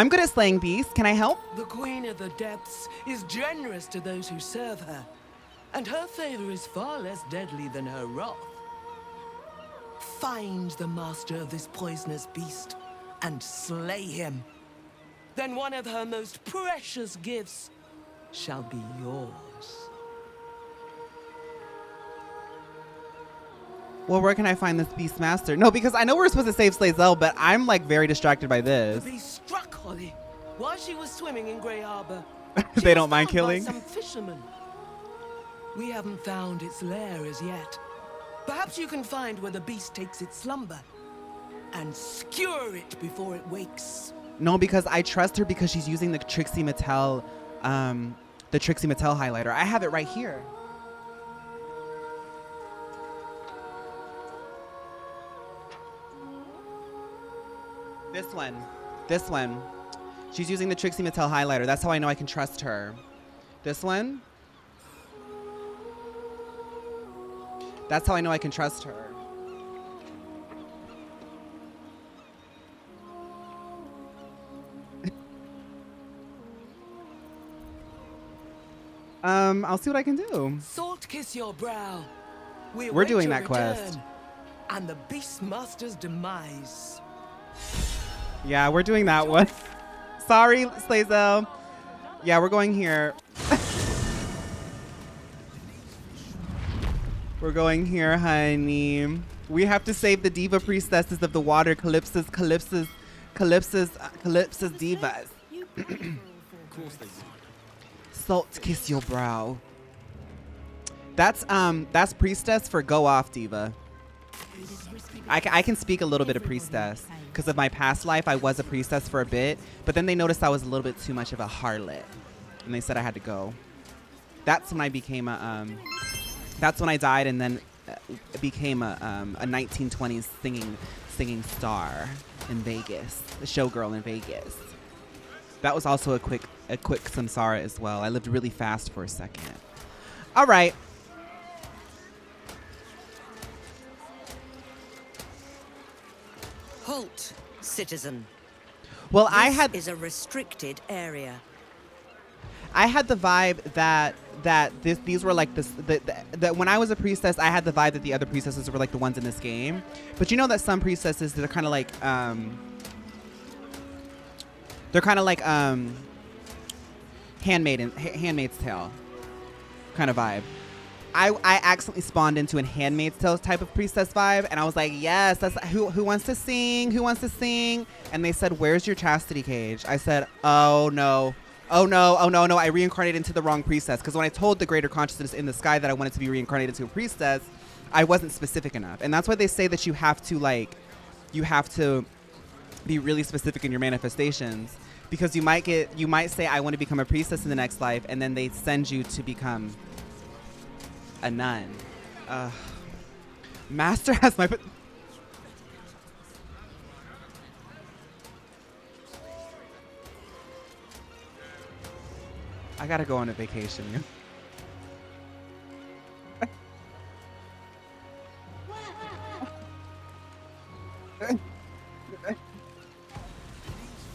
good at slaying beasts. Can I help? The Queen of the Depths is generous to those who serve her, and her favor is far less deadly than her wrath. Find the master of this poisonous beast and slay him. Then one of her most precious gifts shall be yours. Well, where can I find this beast master? No, because I know we're supposed to save Slazel, but I'm like very distracted by this. The beast struck Holly while she was swimming in Grey Harbor. They don't mind killing? Some fishermen. We haven't found its lair as yet. Perhaps you can find where the beast takes its slumber and skewer it before it wakes. No, because I trust her because she's using the Trixie Mattel highlighter. I have it right here. This one. She's using the Trixie Mattel highlighter. That's how I know I can trust her. This one. That's how I know I can trust her. I'll see what I can do. Salt kiss your brow. We're doing that quest. And the Beastmaster's demise. Yeah, we're doing that one. Sorry, Slazel. Yeah, we're going here. We're going here, honey. We have to save the diva priestesses of the water, Calypso's divas. Salt kiss your brow. That's priestess for go off diva. I can speak a little bit of priestess because of my past life. I was a priestess for a bit, but then they noticed I was a little bit too much of a harlot, and they said I had to go. That's when I became a that's when I died, and then became a 1920s singing star in Vegas, a showgirl in Vegas. That was also a quick samsara as well. I lived really fast for a second. All right. Halt, citizen. Well, this is a restricted area. I had the vibe that these were like this that when I was a priestess, I had the vibe that the other priestesses were like the ones in this game. But you know that some priestesses, they're kind of like Handmaid's Tale kind of vibe. I accidentally spawned into a Handmaid's Tale type of priestess vibe, and I was like, yes, that's who wants to sing? Who wants to sing? And they said, where's your chastity cage? I said, oh no. I reincarnated into the wrong priestess. Because when I told the greater consciousness in the sky that I wanted to be reincarnated into a priestess, I wasn't specific enough. And that's why they say that you have to be really specific in your manifestations. Because you might say, I want to become a priestess in the next life, and then they send you to become a nun. Master has my... I gotta go on a vacation.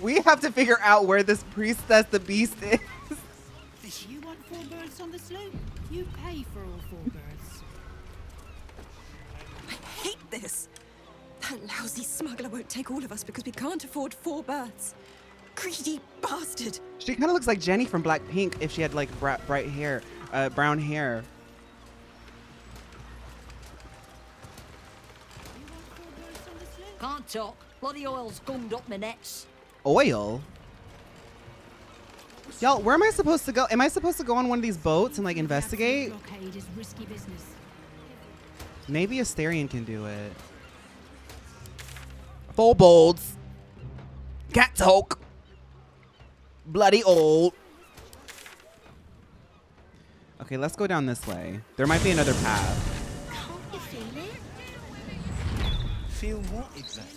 We have to figure out where this priestess the beast is. You want 4 birds on the slope? You pay for all 4 birds. I hate this. That lousy smuggler won't take all of us because we can't afford 4 birds. Greedy bastard. She kind of looks like Jenny from Blackpink if she had like bright hair, brown hair. Can't talk. Bloody oil's gummed up my nets. Oil? Y'all, where am I supposed to go? Am I supposed to go on one of these boats and like investigate? Blockade is risky business. Maybe Asterion can do it. Full bolds. Cat talk. Bloody old. Okay, let's go down this way. There might be another path. Can't you feel it? Feel what exactly?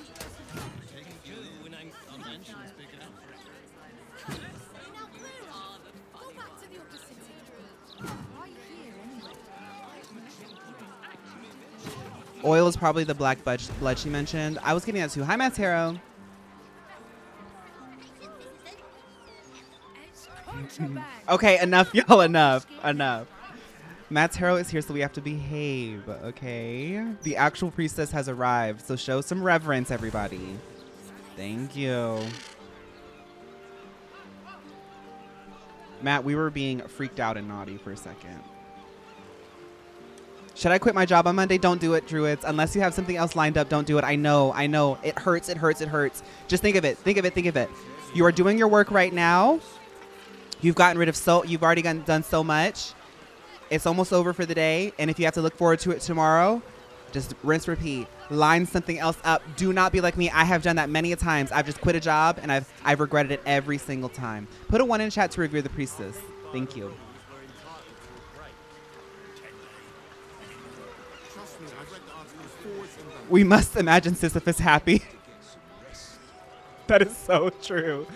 Oil is probably the black blood she mentioned. I was getting that too. Hi, Matero. Okay, enough, y'all. Enough. Matero is here, so we have to behave, okay? The actual priestess has arrived, so show some reverence, everybody. Thank you. Matt, we were being freaked out and naughty for a second. Should I quit my job on Monday? Don't do it, Druids. Unless you have something else lined up, don't do it. I know. It hurts. Just think of it. You are doing your work right now. You've already done so much. It's almost over for the day. And if you have to look forward to it tomorrow, just rinse, repeat. Line something else up. Do not be like me. I have done that many a times. I've just quit a job and I've regretted it every single time. Put a 1 in chat to revere the priestess. Thank you. We must imagine Sisyphus happy. That is so true.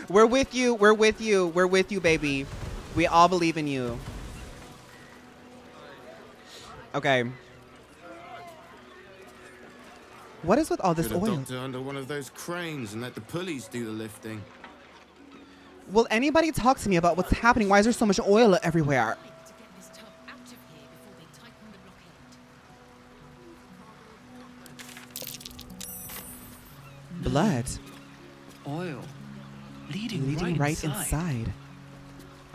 We're with you, baby. We all believe in you. Okay. What is with all this Could have oil? docked her under one of those cranes and let the pulleys do the lifting. Will anybody talk to me about what's happening? Why is there so much oil everywhere? Blood. Oil. Leading right inside.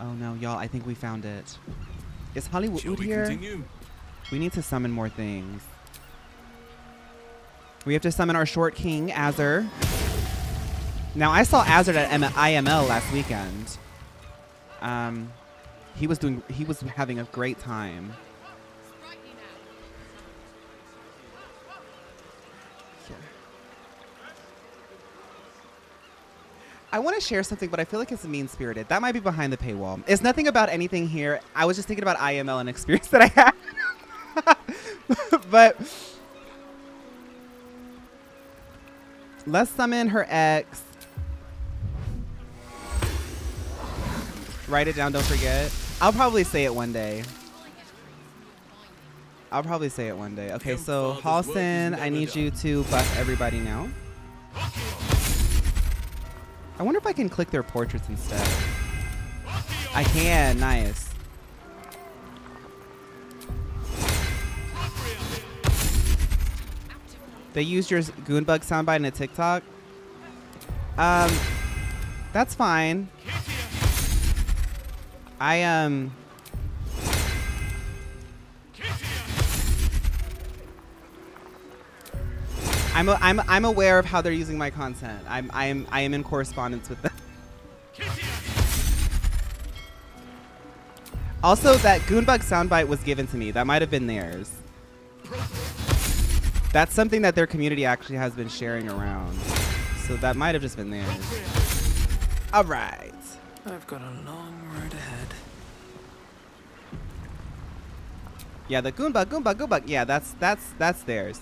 Oh no, y'all, I think we found it. Is Hollywood here? Continue? We need to summon more things. We have to summon our short king, Azur. Now, I saw Azur at IML last weekend. He was having a great time. I want to share something, but I feel like it's mean-spirited. That might be behind the paywall. It's nothing about anything here. I was just thinking about IML and experience that I had. But let's summon her ex. Write it down, don't forget. I'll probably say it one day. Okay, so Halston, I need you to buff everybody now. I wonder if I can click their portraits instead. I can, nice. They used your Goonbug soundbite in a TikTok. That's fine. I'm aware of how they're using my content. I am in correspondence with them. Also, that Goonbug soundbite was given to me. That might have been theirs. That's something that their community actually has been sharing around. So that might have just been theirs. All right. I've got a long road ahead. Yeah, the Goonbug. Yeah, that's theirs.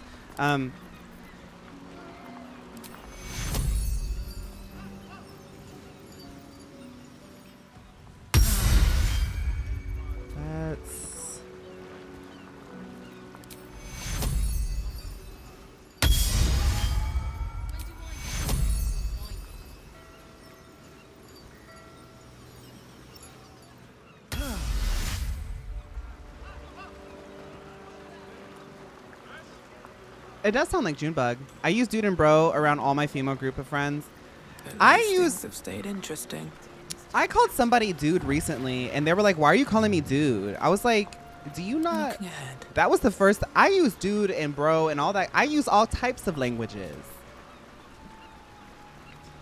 It does sound like Junebug. I use dude and bro around all my female group of friends. Things have stayed interesting. I called somebody dude recently, and they were like, "Why are you calling me dude?" I was like, "Do you not?" That was the first. I use dude and bro and all that. I use all types of languages.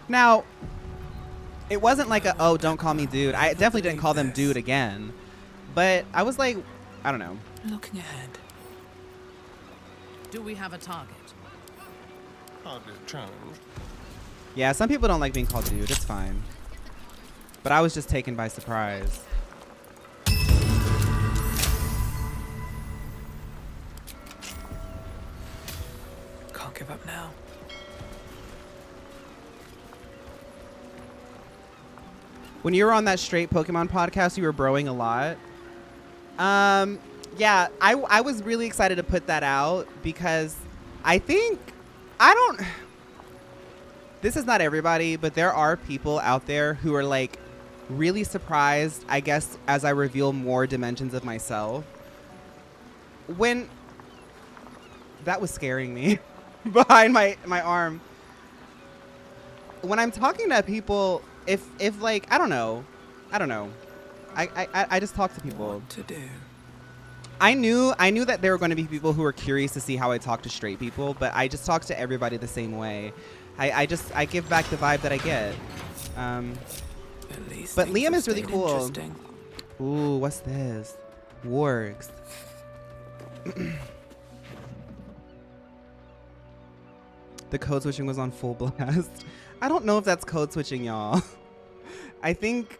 Now, it wasn't like a, "Oh, don't call me dude." I definitely didn't call them dude again, but I was like, I don't know. Looking ahead. Do we have a target? Hardly a challenge. Yeah, some people don't like being called dude. It's fine. But I was just taken by surprise. Can't give up now. When you were on that Straight Pokemon podcast, you were broing a lot. Yeah, I was really excited to put that out because this is not everybody, but there are people out there who are like really surprised, I guess, as I reveal more dimensions of myself. That was scaring me behind my arm. When I'm talking to people, if like, I don't know. I just talk to people. What to do? I knew that there were going to be people who were curious to see how I talk to straight people, but I just talk to everybody the same way. I give back the vibe that I get. But Liam is really cool. Ooh, what's this? Wargs. The code switching was on full blast. I don't know if that's code switching, y'all. I think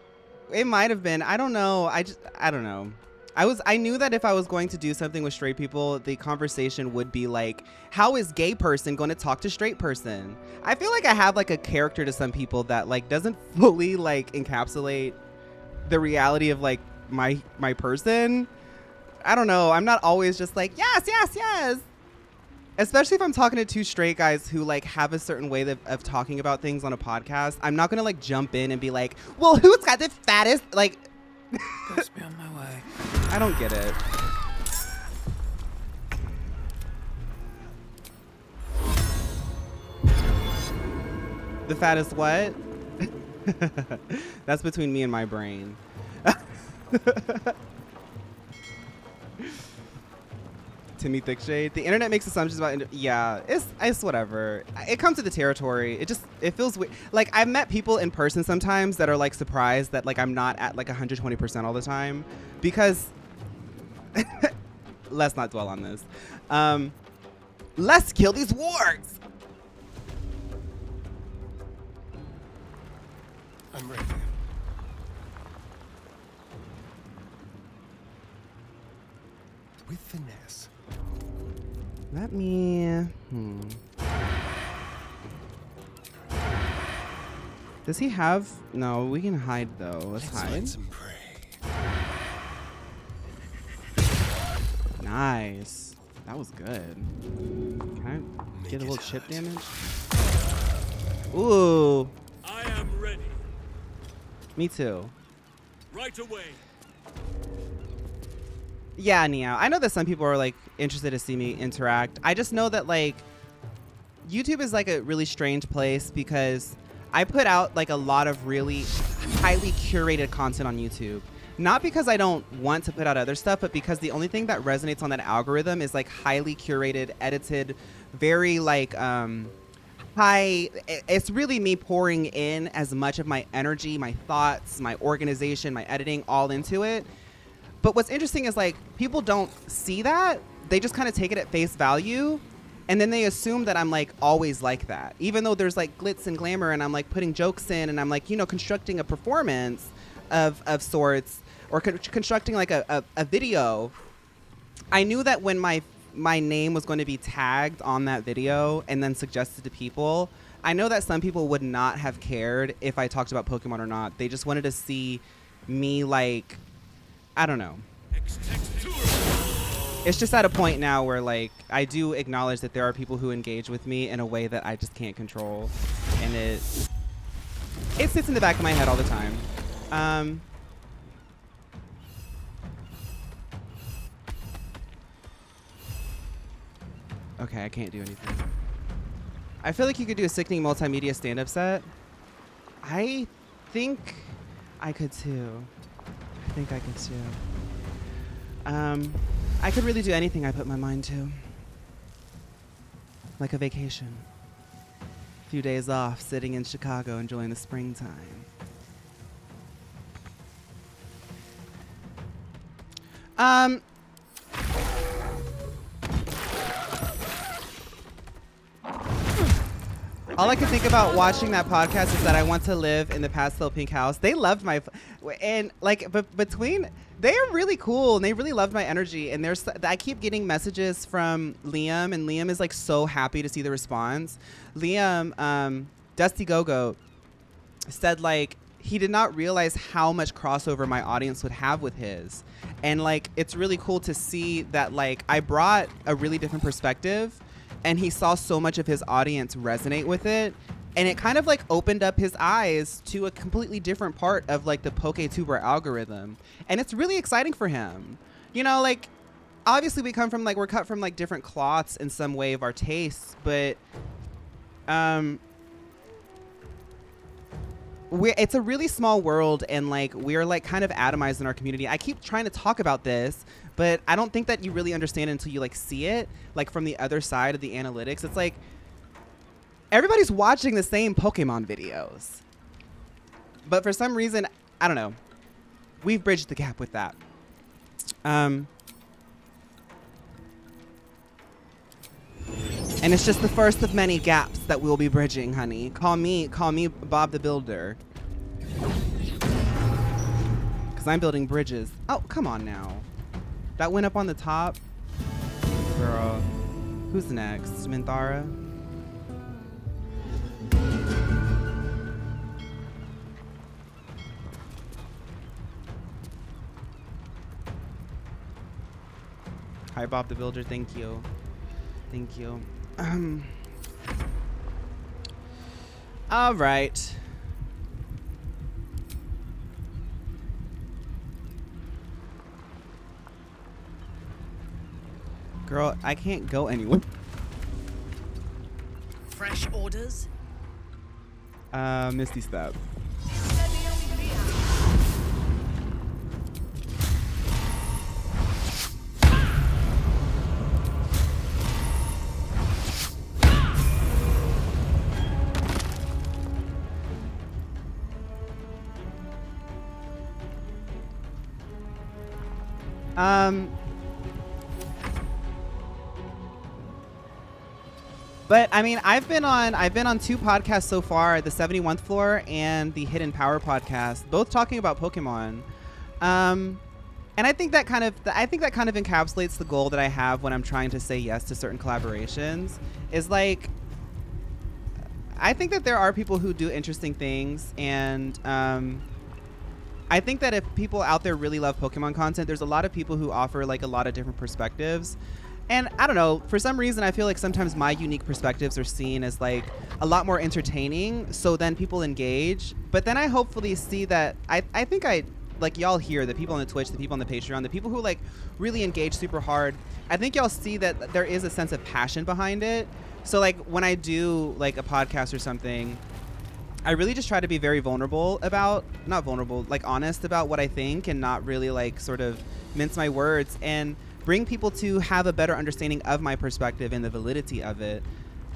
it might have been. I don't know. I don't know. I knew that if I was going to do something with straight people, the conversation would be like, how is gay person going to talk to straight person? I feel like I have like a character to some people that like doesn't fully like encapsulate the reality of like my person. I don't know. I'm not always just like, yes. Especially if I'm talking to two straight guys who like have a certain way of talking about things on a podcast. I'm not going to like jump in and be like, well, who's got the fattest? Like, Let's be on my way. I don't get it. The fattest what? That's between me and my brain. Timmy Thickshade. The internet makes assumptions about. Yeah, it's whatever. It comes to the territory. It feels weird. Like I've met people in person sometimes that are like surprised that like I'm not at like 120% all the time because. Let's not dwell on this. Let's kill these wargs. I'm ready. With finesse. Let me. Does he have? No, we can hide though. Let's hide. Find some prey. Nice. That was good. Can I get a little chip damage? Ooh. I am ready. Me too. Right away. Yeah, Nia. I know that some people are like interested to see me interact. I just know that like YouTube is like a really strange place because I put out like a lot of really highly curated content on YouTube. Not because I don't want to put out other stuff, but because the only thing that resonates on that algorithm is like highly curated, edited, very like high. It's really me pouring in as much of my energy, my thoughts, my organization, my editing all into it. But what's interesting is like people don't see that. They just kind of take it at face value. And then they assume that I'm like always like that, even though there's like glitz and glamour and I'm like putting jokes in and I'm like, constructing a performance of sorts or constructing like a video. I knew that when my name was going to be tagged on that video and then suggested to people, I know that some people would not have cared if I talked about Pokemon or not. They just wanted to see me like, I don't know. It's just at a point now where like I do acknowledge that there are people who engage with me in a way that I just can't control, and it sits in the back of my head all the time. Okay, I can't do anything. I feel like you could do a sickening multimedia stand-up set. I think I could too. I could really do anything I put my mind to. Like a vacation. A few days off, sitting in Chicago, enjoying the springtime. All I can think about watching that podcast is that I want to live in the pastel pink house. They loved my, and like, but they are really cool and they really loved my energy. And I keep getting messages from Liam, and Liam is like so happy to see the response. Liam, Dusty Go-Go, said like he did not realize how much crossover my audience would have with his. And like, it's really cool to see that like I brought a really different perspective, and he saw so much of his audience resonate with it. And it kind of like opened up his eyes to a completely different part of like the PokeTuber algorithm. And it's really exciting for him. You know, like obviously we're cut from like different cloths in some way of our tastes, but it's a really small world, and like we're like kind of atomized in our community. I keep trying to talk about this, but I don't think that you really understand it until you like see it like from the other side of the analytics. It's like everybody's watching the same Pokemon videos, but for some reason, I don't know, we've bridged the gap with that. And it's just the first of many gaps that we'll be bridging, honey. Call me Bob the Builder. Because I'm building bridges. Oh, come on now. That went up on the top. Girl. Who's next? Minthara? Hi, Bob the Builder. Thank you. Thank you. All right. Girl, I can't go anywhere. Fresh orders? Misty Step. But I mean, I've been on 2 podcasts so far, the 71th Floor and the Hidden Power podcast, both talking about Pokemon. And I think that kind of encapsulates the goal that I have when I'm trying to say yes to certain collaborations. Is like, I think that there are people who do interesting things, and I think that if people out there really love Pokemon content, there's a lot of people who offer like a lot of different perspectives. And I don't know, for some reason, I feel like sometimes my unique perspectives are seen as like a lot more entertaining. So then people engage. But then I hopefully see that I think like y'all hear, the people on the Twitch, the people on the Patreon, the people who like really engage super hard. I think y'all see that there is a sense of passion behind it. So like when I do like a podcast or something, I really just try to be very honest about what I think, and not really like sort of mince my words, and bring people to have a better understanding of my perspective and the validity of it.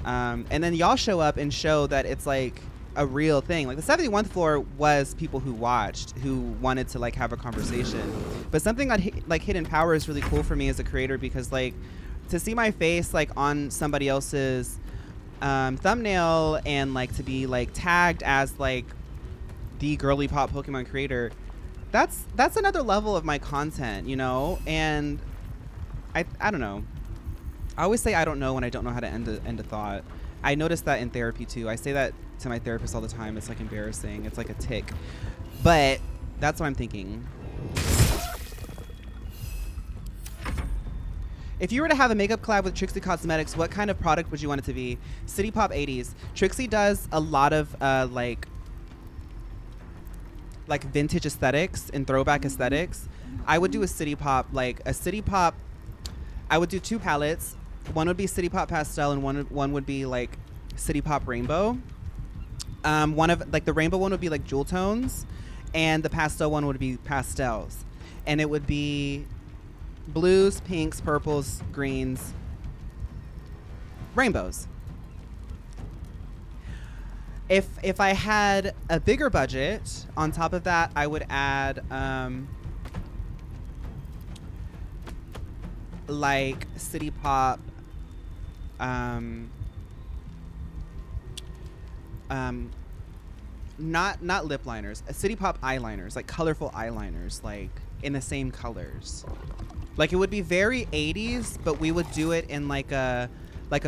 And then y'all show up and show that it's like a real thing. Like the 71th Floor was people who watched, who wanted to like have a conversation. But something like Hidden Power is really cool for me as a creator, because like to see my face like on somebody else's thumbnail, and like to be like tagged as like the girly pop Pokemon creator, that's another level of my content, you know? And I don't know. I always say I don't know when I don't know how to end a thought. I notice that in therapy too. I say that to my therapist all the time. It's like embarrassing. It's like a tick. But that's what I'm thinking. If you were to have a makeup collab with Trixie Cosmetics, what kind of product would you want it to be? City Pop 80s. Trixie does a lot of like vintage aesthetics and throwback aesthetics. I would do a City Pop, I would do 2 palettes. One would be City Pop Pastel, and one would be like City Pop Rainbow. One of like the rainbow one would be like jewel tones, and the pastel one would be pastels, and it would be blues, pinks, purples, greens, rainbows. If I had a bigger budget, on top of that, I would add like City Pop not lip liners, City Pop eyeliners, like colorful eyeliners, like in the same colors. Like it would be very 80s, but we would do it in like a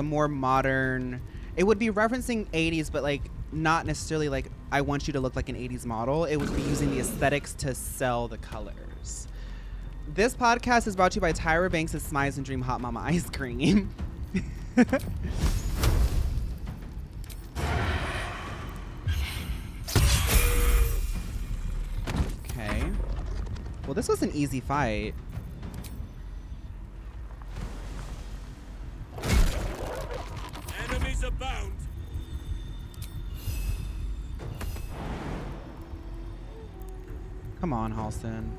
more modern. It would be referencing 80s, but like not necessarily like I want you to look like an 80s model. It would be using the aesthetics to sell the colors. This podcast is brought to you by Tyra Banks' Smize and Dream Hot Mama Ice Cream. Okay. Well, this was an easy fight. Enemies abound. Come on, Halston.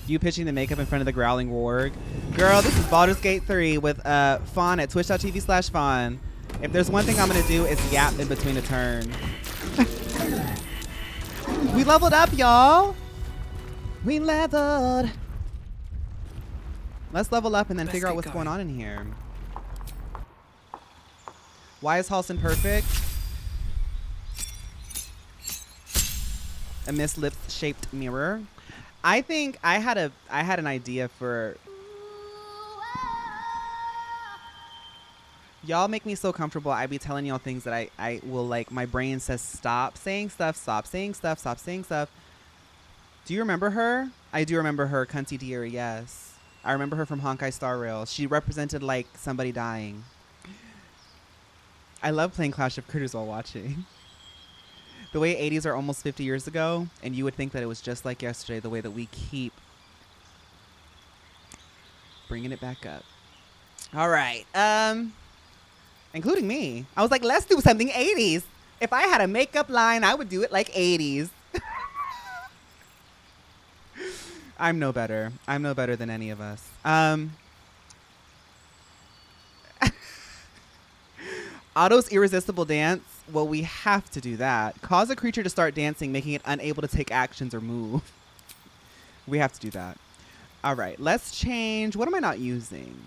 You pitching the makeup in front of the growling warg. Girl, this is Baldur's Gate 3 with Phaun at twitch.tv/Phaun. If there's one thing I'm gonna do, it's yap in between a turn. We leveled up, y'all. We leveled. Let's level up and then figure out what's going on in here. Why is Halston perfect? A Miss Lips shaped mirror. I think I had an idea for. Y'all make me so comfortable. I be telling y'all things that I will like. My brain says stop saying stuff, stop saying stuff, stop saying stuff. Do you remember her? I do remember her, Cunty Deer. Yes, I remember her from Honkai Star Rail. She represented like somebody dying. I love playing Clash of Critters while watching. The way 80s are almost 50 years ago, and you would think that it was just like yesterday, the way that we keep bringing it back up. All right. Including me. I was like, let's do something 80s. If I had a makeup line, I would do it like 80s. I'm no better. I'm no better than any of us. Otto's irresistible dance. Well, we have to do that. Cause a creature to start dancing, making it unable to take actions or move. We have to do that. All right, let's change. What am I not using?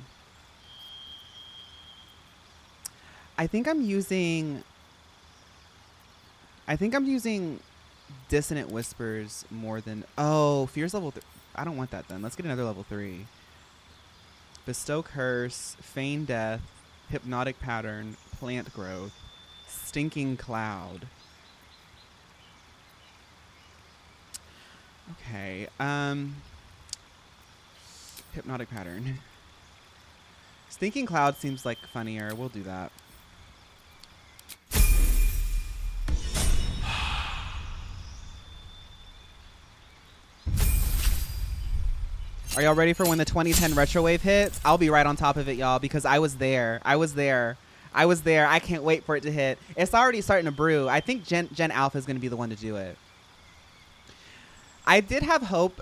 I think I'm using Dissonant Whispers more than... Oh, Fear's level 3. I don't want that then. Let's get another level 3. Bestow Curse, Feign Death, Hypnotic Pattern, Plant Growth, Stinking Cloud. Okay. Hypnotic Pattern. Stinking Cloud seems like funnier. We'll do that. Are y'all ready for when the 2010 retro wave hits? I'll be right on top of it, y'all, because I was there. I can't wait for it to hit. It's already starting to brew. I think Gen Alpha is going to be the one to do it. I did have hope.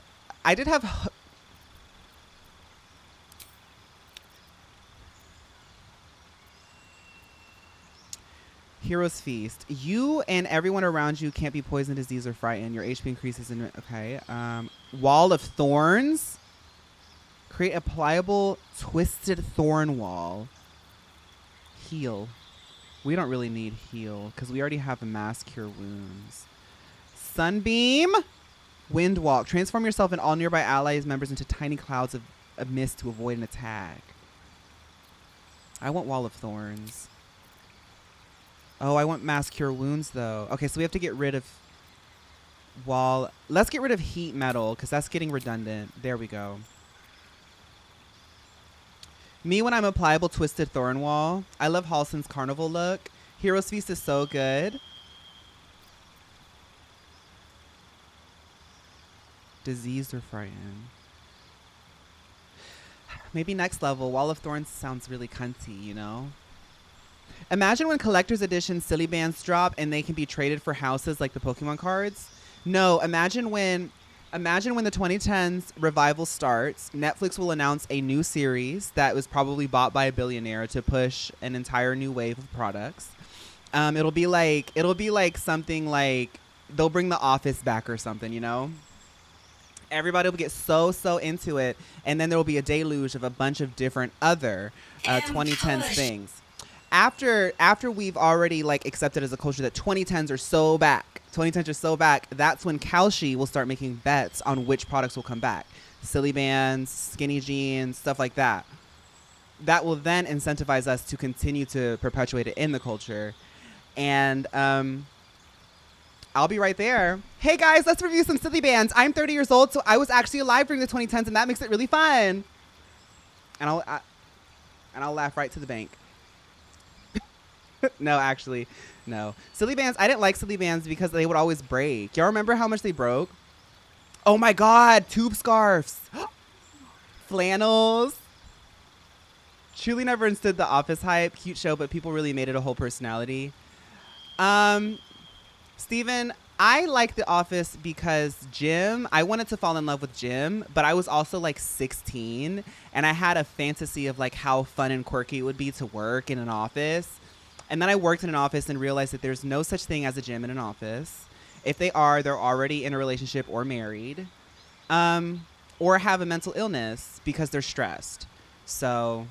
Hero's Feast. You and everyone around you can't be poisoned, diseased, or frightened. Your HP increases in... Okay. Wall of Thorns. Create a pliable, twisted thorn wall. Heal. We don't really need heal because we already have a mass cure wounds. Sunbeam. Windwalk. Transform yourself and all nearby allies members into tiny clouds of mist to avoid an attack. I want Wall of Thorns. Oh, I want mass cure wounds though. Okay, so we have to get rid of wall. Let's get rid of heat metal because that's getting redundant. There we go. Me when I'm a pliable twisted thorn wall. I love Halson's carnival look. Hero's Feast is so good. Diseased or frightened. Maybe next level. Wall of Thorns sounds really cunty, you know? Imagine when collector's edition silly bands drop and they can be traded for houses like the Pokemon cards. No, imagine when the 2010s revival starts, Netflix will announce a new series that was probably bought by a billionaire to push an entire new wave of products. It'll be like something like they'll bring The Office back or something, you know? Everybody will get so into it, and then there will be a deluge of a bunch of different other 2010s things. After we've already like accepted as a culture that 2010s are so back, that's when Kalshi will start making bets on which products will come back. Silly bands, skinny jeans, stuff like that. That will then incentivize us to continue to perpetuate it in the culture. And I'll be right there. Hey guys, let's review some silly bands. I'm 30 years old, so I was actually alive during the 2010s, and that makes it really fun. And I'll laugh right to the bank. No, actually, no. Silly bands, I didn't like silly bands because they would always break. Y'all remember how much they broke? Oh my God, tube scarves. Flannels. Truly never understood The Office hype. Cute show, but people really made it a whole personality. Steven, I like The Office because Jim, I wanted to fall in love with Jim, but I was also like 16 and I had a fantasy of like how fun and quirky it would be to work in an office. And then I worked in an office and realized that there's no such thing as a Jim in an office. If they are, they're already in a relationship or married, or have a mental illness because they're stressed. So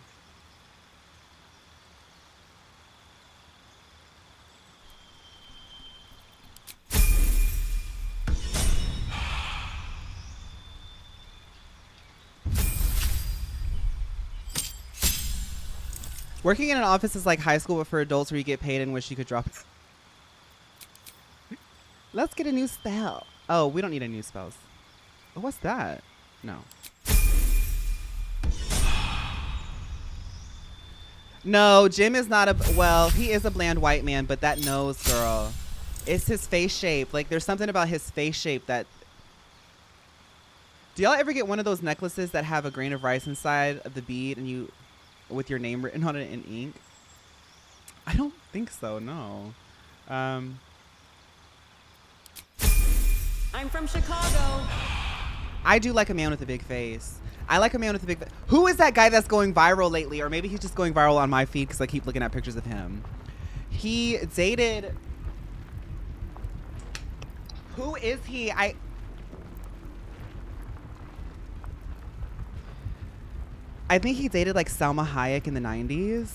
working in an office is like high school, but for adults, where you get paid and wish you could drop. Let's get a new spell. Oh, we don't need any new spells. Oh, what's that? No. No, Jim is not well, he is a bland white man, but that nose, girl. It's his face shape. Like, there's something about his face shape that... Do y'all ever get one of those necklaces that have a grain of rice inside of the bead and you... with your name written on it in ink? I don't think so, no. I'm from Chicago. I do like a man with a big face. I like a man with a big face. Who is that guy that's going viral lately? Or maybe he's just going viral on my feed because I keep looking at pictures of him. He dated... Who is he? I think he dated like Salma Hayek in the 90s.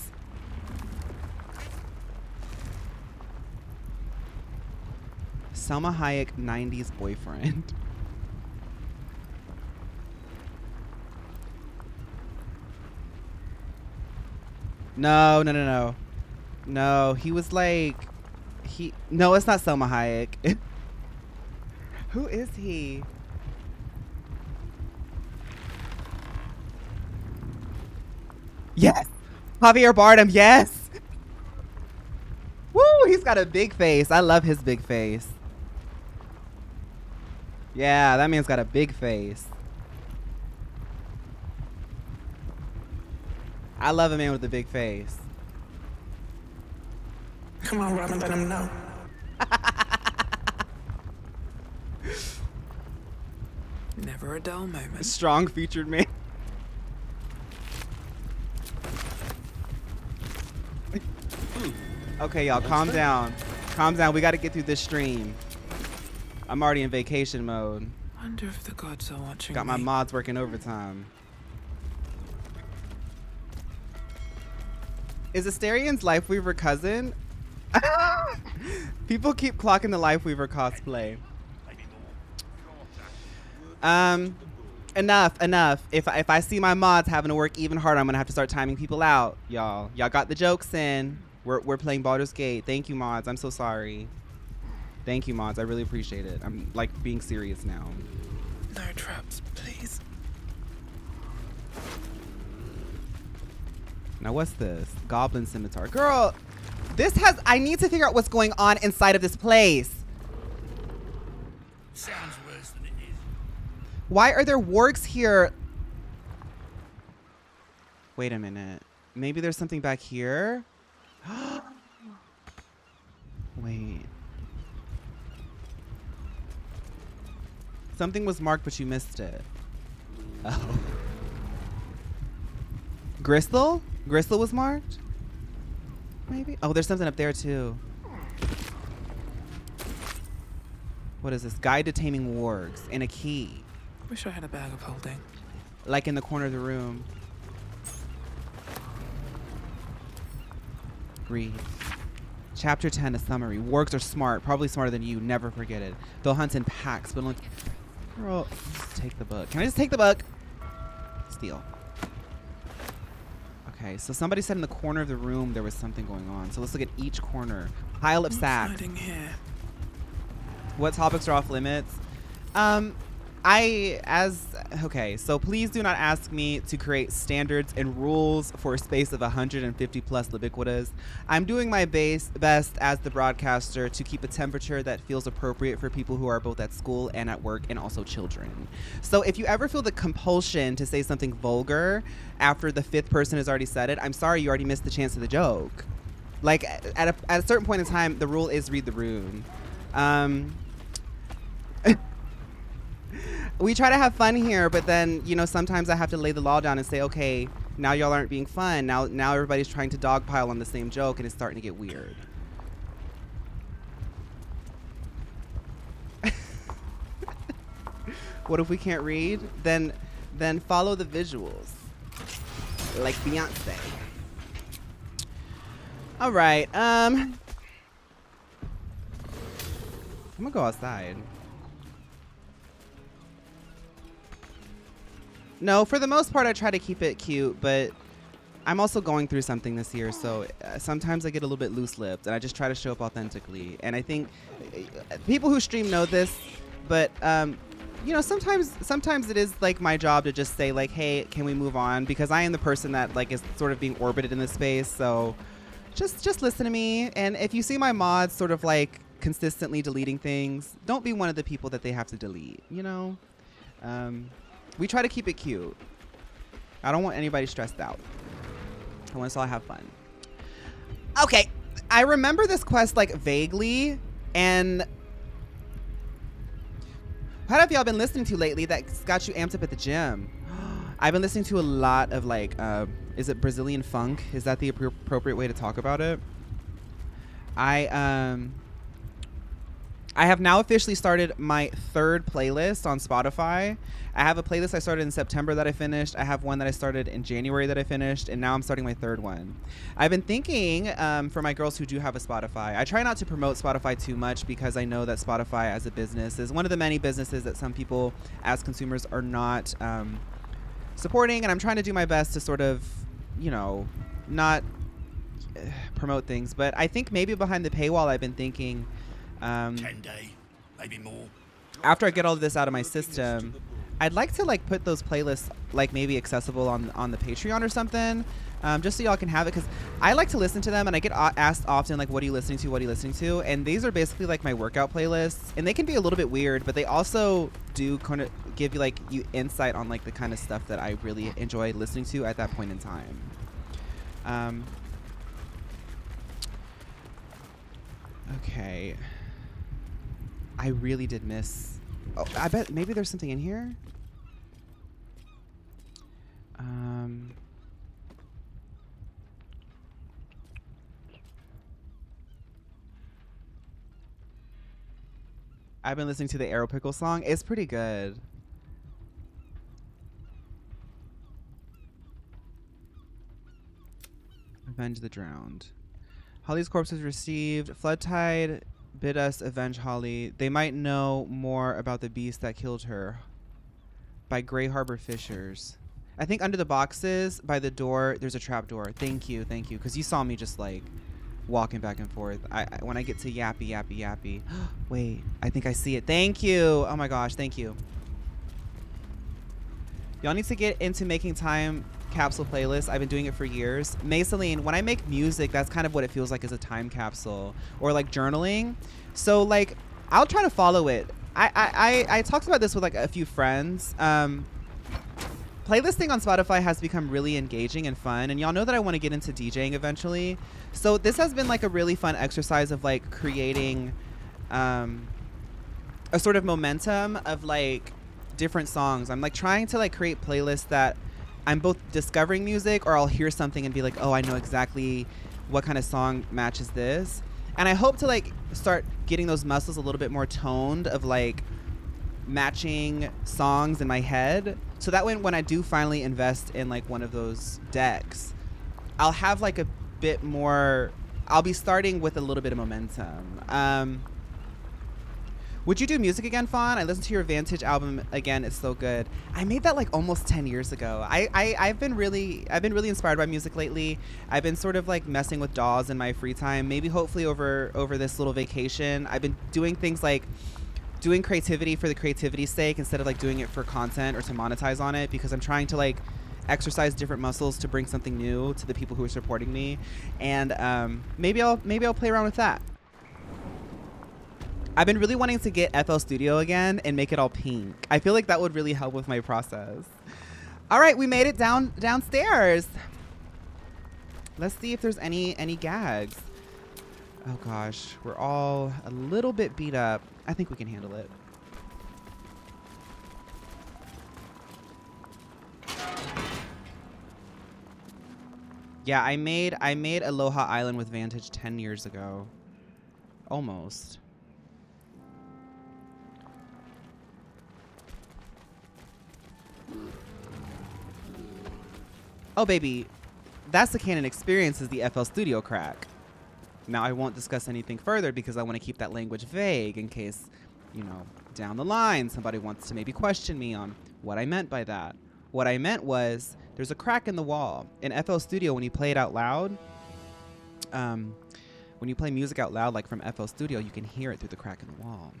Salma Hayek 90s boyfriend. No. No, he was like no, it's not Salma Hayek. Who is he? Yes. Javier Bardem, yes. Woo, he's got a big face. I love his big face. Yeah, that man's got a big face. I love a man with a big face. Come on, Robin, let him know. Never a dull moment. Strong featured man. Okay, y'all, calm down. Calm down. We got to get through this stream. I'm already in vacation mode. Wonder if the gods are watching. Got my mods working overtime. Is Asterian's Lifeweaver cousin? People keep clocking the Lifeweaver cosplay. Enough. If I see my mods having to work even harder, I'm gonna have to start timing people out, y'all. Y'all got the jokes in. We're playing Baldur's Gate. Thank you, mods. I'm so sorry. Thank you, mods. I really appreciate it. I'm like being serious now. No traps, please. Now what's this? Goblin Scimitar. Girl, I need to figure out what's going on inside of this place. Sounds worse than it is. Why are there wargs here? Wait a minute. Maybe there's something back here? Wait. Something was marked, but you missed it. Oh. Gristle? Gristle was marked? Maybe? Oh, there's something up there too. What is this? Guide to Taming Wargs and a key. Wish I had a bag of holding. Like in the corner of the room. Read. Chapter 10, a summary. Wargs are smart, probably smarter than you. Never forget it. They'll hunt in packs, but only... Girl, just take the book. Can I just take the book? Steal. Okay, so somebody said in the corner of the room there was something going on. So let's look at each corner. Pile of sacks. Hiding here. What topics are off limits? Okay, so please do not ask me to create standards and rules for a space of 150 plus Libiquitas. I'm doing my best as the broadcaster to keep a temperature that feels appropriate for people who are both at school and at work and also children. So if you ever feel the compulsion to say something vulgar after the fifth person has already said it, I'm sorry, you already missed the chance of the joke. Like at a certain point in time, the rule is read the rune. We try to have fun here, but then, you know, sometimes I have to lay the law down and say, okay, now y'all aren't being fun. Now everybody's trying to dogpile on the same joke, and it's starting to get weird. What if we can't read? Then follow the visuals, like Beyonce. All right. I'm gonna go outside. No, for the most part, I try to keep it cute, but I'm also going through something this year, so sometimes I get a little bit loose-lipped, and I just try to show up authentically. And I think people who stream know this, but you know, sometimes it is like my job to just say like, hey, can we move on? Because I am the person that like is sort of being orbited in this space, so just listen to me. And if you see my mods sort of like consistently deleting things, don't be one of the people that they have to delete, you know? We try to keep it cute. I don't want anybody stressed out. I want us all to have fun. Okay, I remember this quest like vaguely, and what have y'all been listening to lately that's got you amped up at the gym? I've been listening to a lot of like, is it Brazilian funk? Is that the appropriate way to talk about it? I have now officially started my third playlist on Spotify. I have a playlist I started in September that I finished. I have one that I started in January that I finished, and now I'm starting my third one. I've been thinking, for my girls who do have a Spotify, I try not to promote Spotify too much because I know that Spotify as a business is one of the many businesses that some people as consumers are not supporting, and I'm trying to do my best to sort of, you know, not promote things. But I think maybe behind the paywall, I've been thinking, 10 day, maybe more. After I get all of this out of my system, I'd like to like put those playlists like maybe accessible on the Patreon or something, just so y'all can have it, because I like to listen to them, and I get asked often like, what are you listening to, what are you listening to? And these are basically like my workout playlists, and they can be a little bit weird, but they also do kind of give you like insight on like the kind of stuff that I really enjoy listening to at that point in time. Okay, I really did miss. Oh, I bet maybe there's something in here. I've been listening to the Arrow Pickle song. It's pretty good. Avenge the drowned. Holly's corpse is received. Flood tide bid us avenge Holly. They might know more about the beast that killed her. By Grey Harbor Fishers. I think under the boxes by the door there's a trap door. Thank you, because you saw me just like walking back and forth. I when I get to yappy. Wait, I think I see it. Thank you. Oh my gosh, thank you. Y'all need to get into making time capsule playlists. I've been doing it for years. Mayceline, when I make music, that's kind of what it feels like as a time capsule, or like journaling. So like I'll try to follow it. I talked about this with like a few friends. Playlisting on Spotify has become really engaging and fun, and y'all know that I want to get into DJing eventually. So this has been like a really fun exercise of like creating a sort of momentum of like different songs. I'm like trying to like create playlists that I'm both discovering music, or I'll hear something and be like, oh, I know exactly what kind of song matches this. And I hope to like start getting those muscles a little bit more toned of like matching songs in my head, so that when I do finally invest in like one of those decks, I'll have like a bit more, I'll be starting with a little bit of momentum. Would you do music again, Fawn? I listened to your Vantage album again. It's so good. I made that like almost 10 years ago. I've been really inspired by music lately. I've been sort of like messing with DAWs in my free time. Maybe hopefully over this little vacation, I've been doing things like doing creativity for the creativity's sake instead of like doing it for content or to monetize on it, because I'm trying to like exercise different muscles to bring something new to the people who are supporting me. And maybe I'll play around with that. I've been really wanting to get FL Studio again and make it all pink. I feel like that would really help with my process. All right, we made it downstairs. Let's see if there's any gags. Oh gosh, we're all a little bit beat up. I think we can handle it. Yeah, I made Aloha Island with Vantage 10 years ago. Almost. Oh baby, that's the canon experience, is the FL Studio crack. Now, I won't discuss anything further because I want to keep that language vague in case, you know, down the line somebody wants to maybe question me on what I meant by that. What I meant was there's a crack in the wall. In FL Studio, when you play it out loud, when you play music out loud, like from FL Studio, you can hear it through the crack in the wall.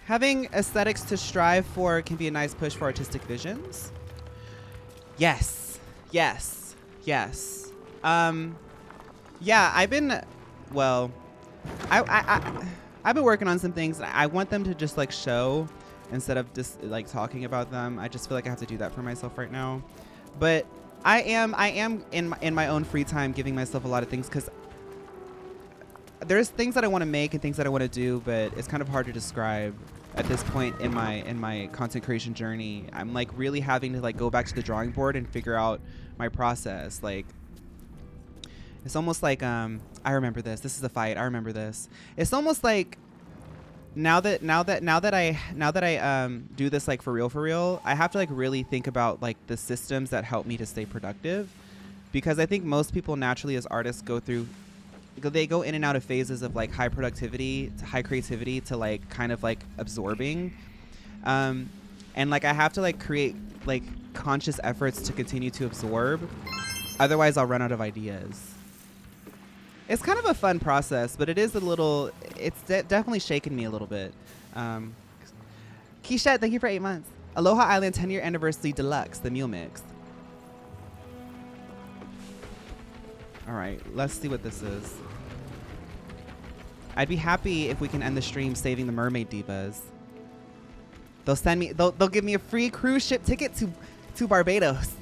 Having aesthetics to strive for can be a nice push for artistic visions. Yes, yes, yes. Yeah, I've been working on some things. I want them to just like show instead of just like talking about them. I just feel like I have to do that for myself right now. But I am in my own free time giving myself a lot of things, because there's things that I want to make and things that I want to do, but it's kind of hard to describe at this point in my content creation journey. I'm like really having to like go back to the drawing board and figure out my process. Like, it's almost like I remember this. This is a fight. I remember this. It's almost like now that I do this like for real, I have to like really think about like the systems that help me to stay productive, because I think most people naturally as artists go in and out of phases of like high productivity to high creativity to like kind of like absorbing, and like I have to like create like conscious efforts to continue to absorb, otherwise I'll run out of ideas. It's kind of a fun process, but it is a little, it's definitely shaken me a little bit. Keisha, thank you for 8 months. Aloha Island 10-year anniversary deluxe, the mule mix. All right, let's see what this is. I'd be happy if we can end the stream saving the mermaid divas. They'll give me a free cruise ship ticket to Barbados,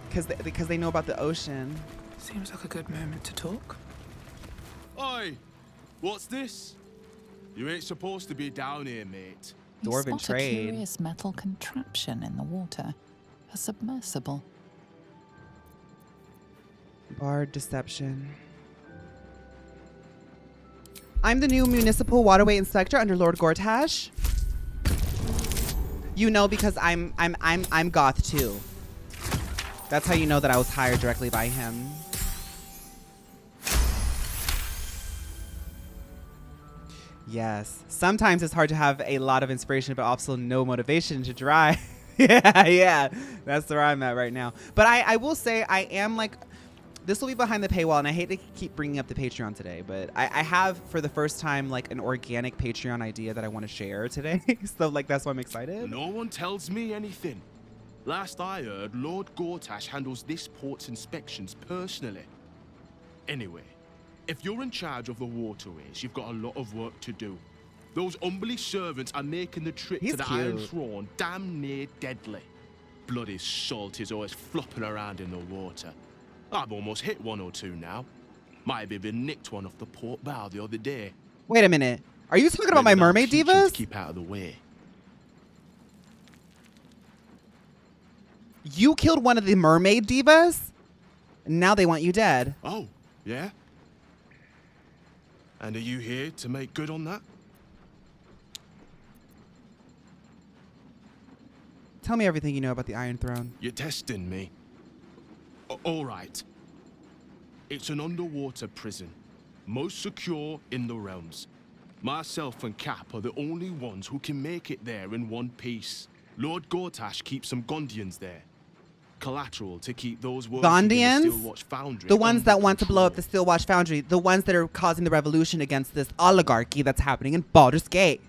because they know about the ocean. Seems like a good moment to talk. Oi! What's this? You ain't supposed to be down here, mate. You spot a curious metal contraption in the water. A submersible. Bard deception. I'm the new municipal waterway inspector under Lord Gortash. You know, because I'm goth too. That's how you know that I was hired directly by him. Yes. Sometimes it's hard to have a lot of inspiration, but also no motivation to try. yeah. That's where I'm at right now. But I will say I am like, this will be behind the paywall, and I hate to keep bringing up the Patreon today, but I have for the first time like an organic Patreon idea that I want to share today. So like that's why I'm excited. No one tells me anything. Last I heard, Lord Gortash handles this port's inspections personally. Anyway, if you're in charge of the waterways, you've got a lot of work to do. Those humbly servants are making the trip He's to the cute. Iron Throne damn near deadly. Bloody salt is always flopping around in the water. I've almost hit one or two now. Might have even nicked one off the port bow the other day. Wait a minute. Are you talking about my Maybe that'll mermaid teach 'em divas? to keep out of the way. You killed one of the mermaid divas? Now they want you dead. Oh, yeah? And are you here to make good on that? Tell me everything you know about the Iron Throne. You're testing me. All right. It's an underwater prison, most secure in the realms. Myself and Cap are the only ones who can make it there in one piece. Lord Gortash keeps some Gondians there. Collateral to keep those working in the Gondians? Steelwatch Foundry. The ones under that want to blow up the control. Steelwatch Foundry. The ones that are causing the revolution against this oligarchy that's happening in Baldur's Gate.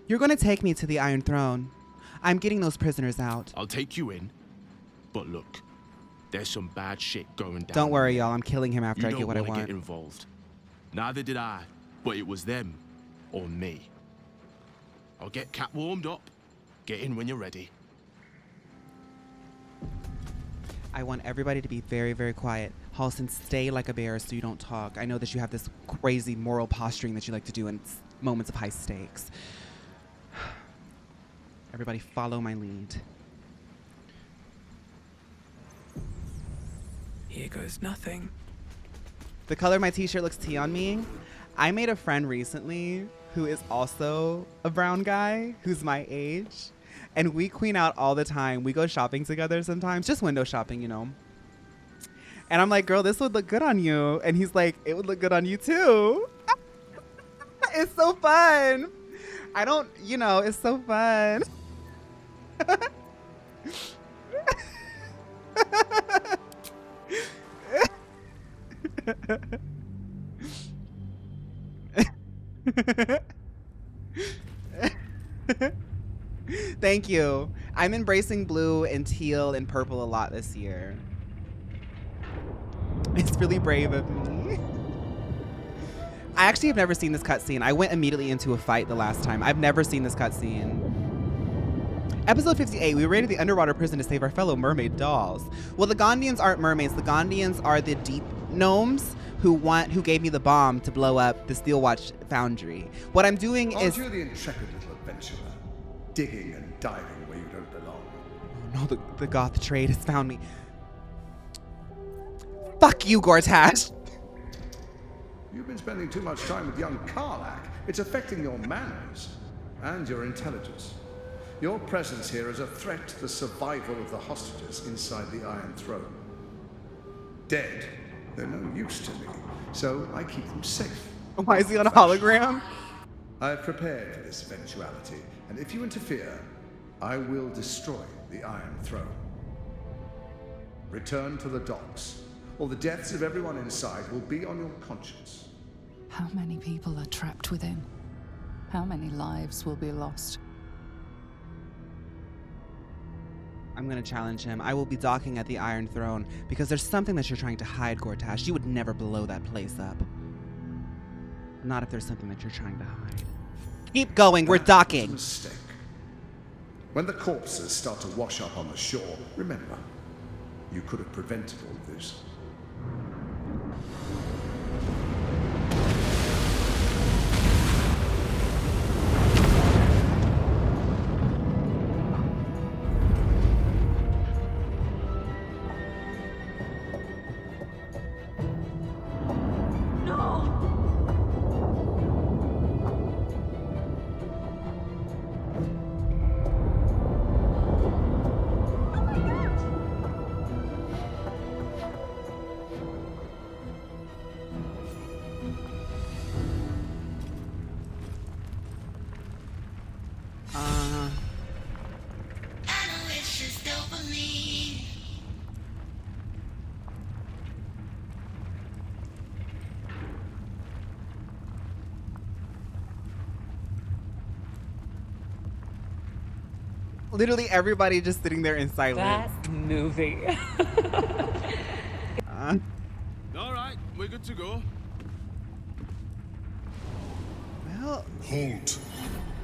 You're going to take me to the Iron Throne. I'm getting those prisoners out. I'll take you in, but look, there's some bad shit going down. Don't worry, y'all. I'm killing him after I You get what I don't wanna want. get involved. Neither did I, but it was them or me. I'll get Cat warmed up. Get in when you're ready. I want everybody to be very, very quiet. Halston, stay like a bear so you don't talk. I know that you have this crazy moral posturing that you like to do in moments of high stakes. Everybody follow my lead. Here goes nothing. The color of my t-shirt looks tea on me. I made a friend recently who is also a brown guy who's my age. And we queen out all the time. We go shopping together sometimes, just window shopping, you know. And I'm like, girl, this would look good on you. And he's like, it would look good on you too. It's so fun. I don't, you know, it's so fun. Thank you. I'm embracing blue and teal and purple a lot this year. It's really brave of me. I actually have never seen this cutscene. I went immediately into a fight the last time. I've never seen this cutscene. Episode 58, we raided the underwater prison to save our fellow mermaid dolls. Well, the Gondians aren't mermaids. The Gondians are the deep gnomes who gave me the bomb to blow up the Steelwatch Foundry. What I'm doing Aren't is... you the intrepid little adventurer? Digging and diving where you don't belong. Oh no, the goth trade has found me. Fuck you, Gortash. You've been spending too much time with young Karlak. It's affecting your manners and your intelligence. Your presence here is a threat to the survival of the hostages inside the Iron Throne. Dead, they're no use to me, so I keep them safe. Why is he on a hologram? I've prepared for this eventuality, and if you interfere, I will destroy the Iron Throne. Return to the docks, or the deaths of everyone inside will be on your conscience. How many people are trapped within? How many lives will be lost? I'm gonna challenge him. I will be docking at the Iron Throne because there's something that you're trying to hide, Gortash. You would never blow that place up. Not if there's something that you're trying to hide. Keep going, we're docking. Mistake. When the corpses start to wash up on the shore, remember, you could have prevented all of this. Literally everybody just sitting there in silence. That movie. All right, we're good to go. hell? Halt.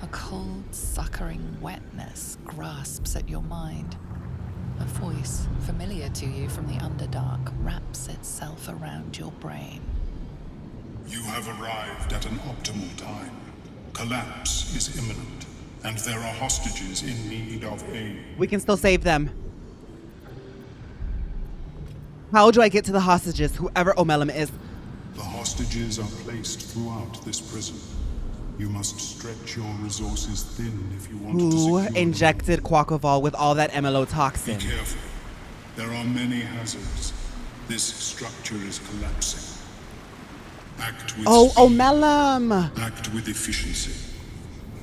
A cold, suckering wetness grasps at your mind. A voice, familiar to you from the Underdark, wraps itself around your brain. You have arrived at an optimal time. Collapse is imminent, and there are hostages in need of aid. We can still save them. How do I get to the hostages, whoever Omelum is? The hostages are placed throughout this prison. You must stretch your resources thin if you want to Who secure injected Quaquaval with all that MLO toxin? Be careful. There are many hazards. This structure is collapsing. Act with speed. Omelum! Act with efficiency.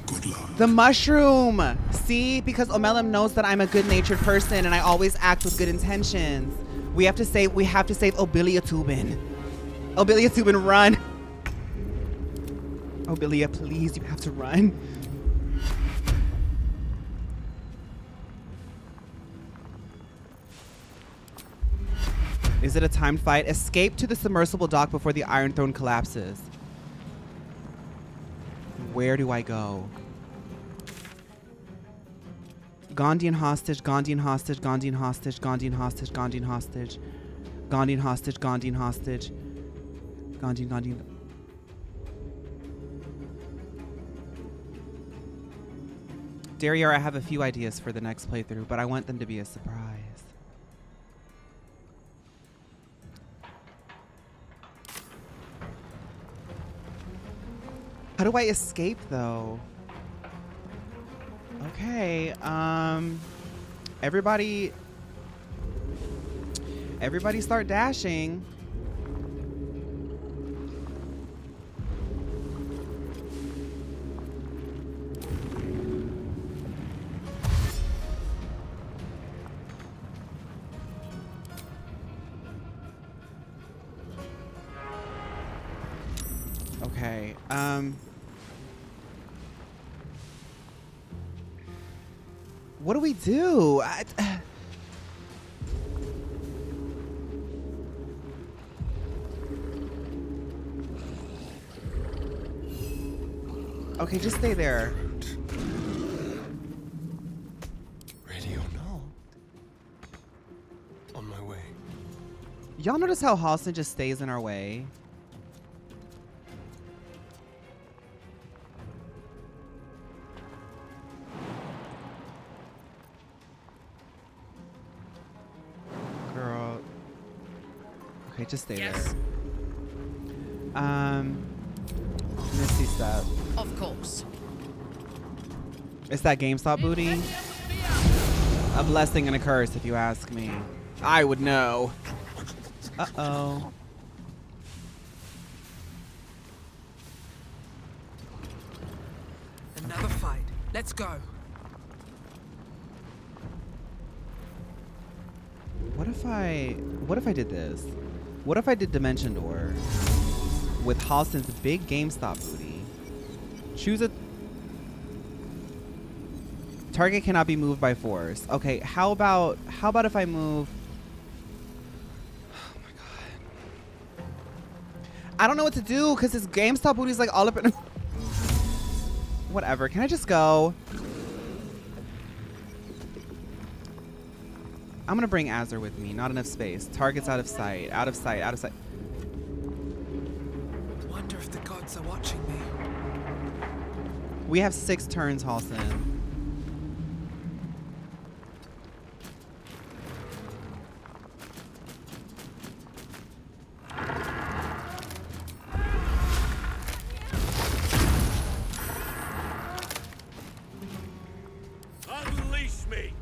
Good luck. The mushroom! See? Because Omelum knows that I'm a good-natured person and I always act with good intentions. We have to save Obiliatubin. Obiliatubin, run! Obilia, please, you have to run. Is it a timed fight? Escape to the submersible dock before the Iron Throne collapses. Where do I go? Gondian hostage, Gondian hostage, Gondian hostage, Gondian hostage, Gondian hostage, Gondian hostage, Gondian hostage, Gondian. Derriere, I have a few ideas for the next playthrough, but I want them to be a surprise. How do I escape, though? Okay, everybody start dashing. Okay, what do we do? Okay, just stay there. Ready or not? On my way. Y'all notice how Halston just stays in our way? Girl. Okay, just stay there. Misty step. Of course. It's that GameStop booty. A blessing and a curse, if you ask me. I would know. Uh-oh. Another fight. Let's go. What if I did this? What if I did Dimension Door with Halston's big GameStop booty? Choose a target cannot be moved by force. Okay, how about if I move? Oh my god. I don't know what to do because his GameStop booty's like all up in whatever. Can I just go? I'm gonna bring Azur with me. Not enough space. Target's out of sight. Out of sight. Out of sight. Wonder if the gods are watching me. We have 6 turns, Halston. Unleash me!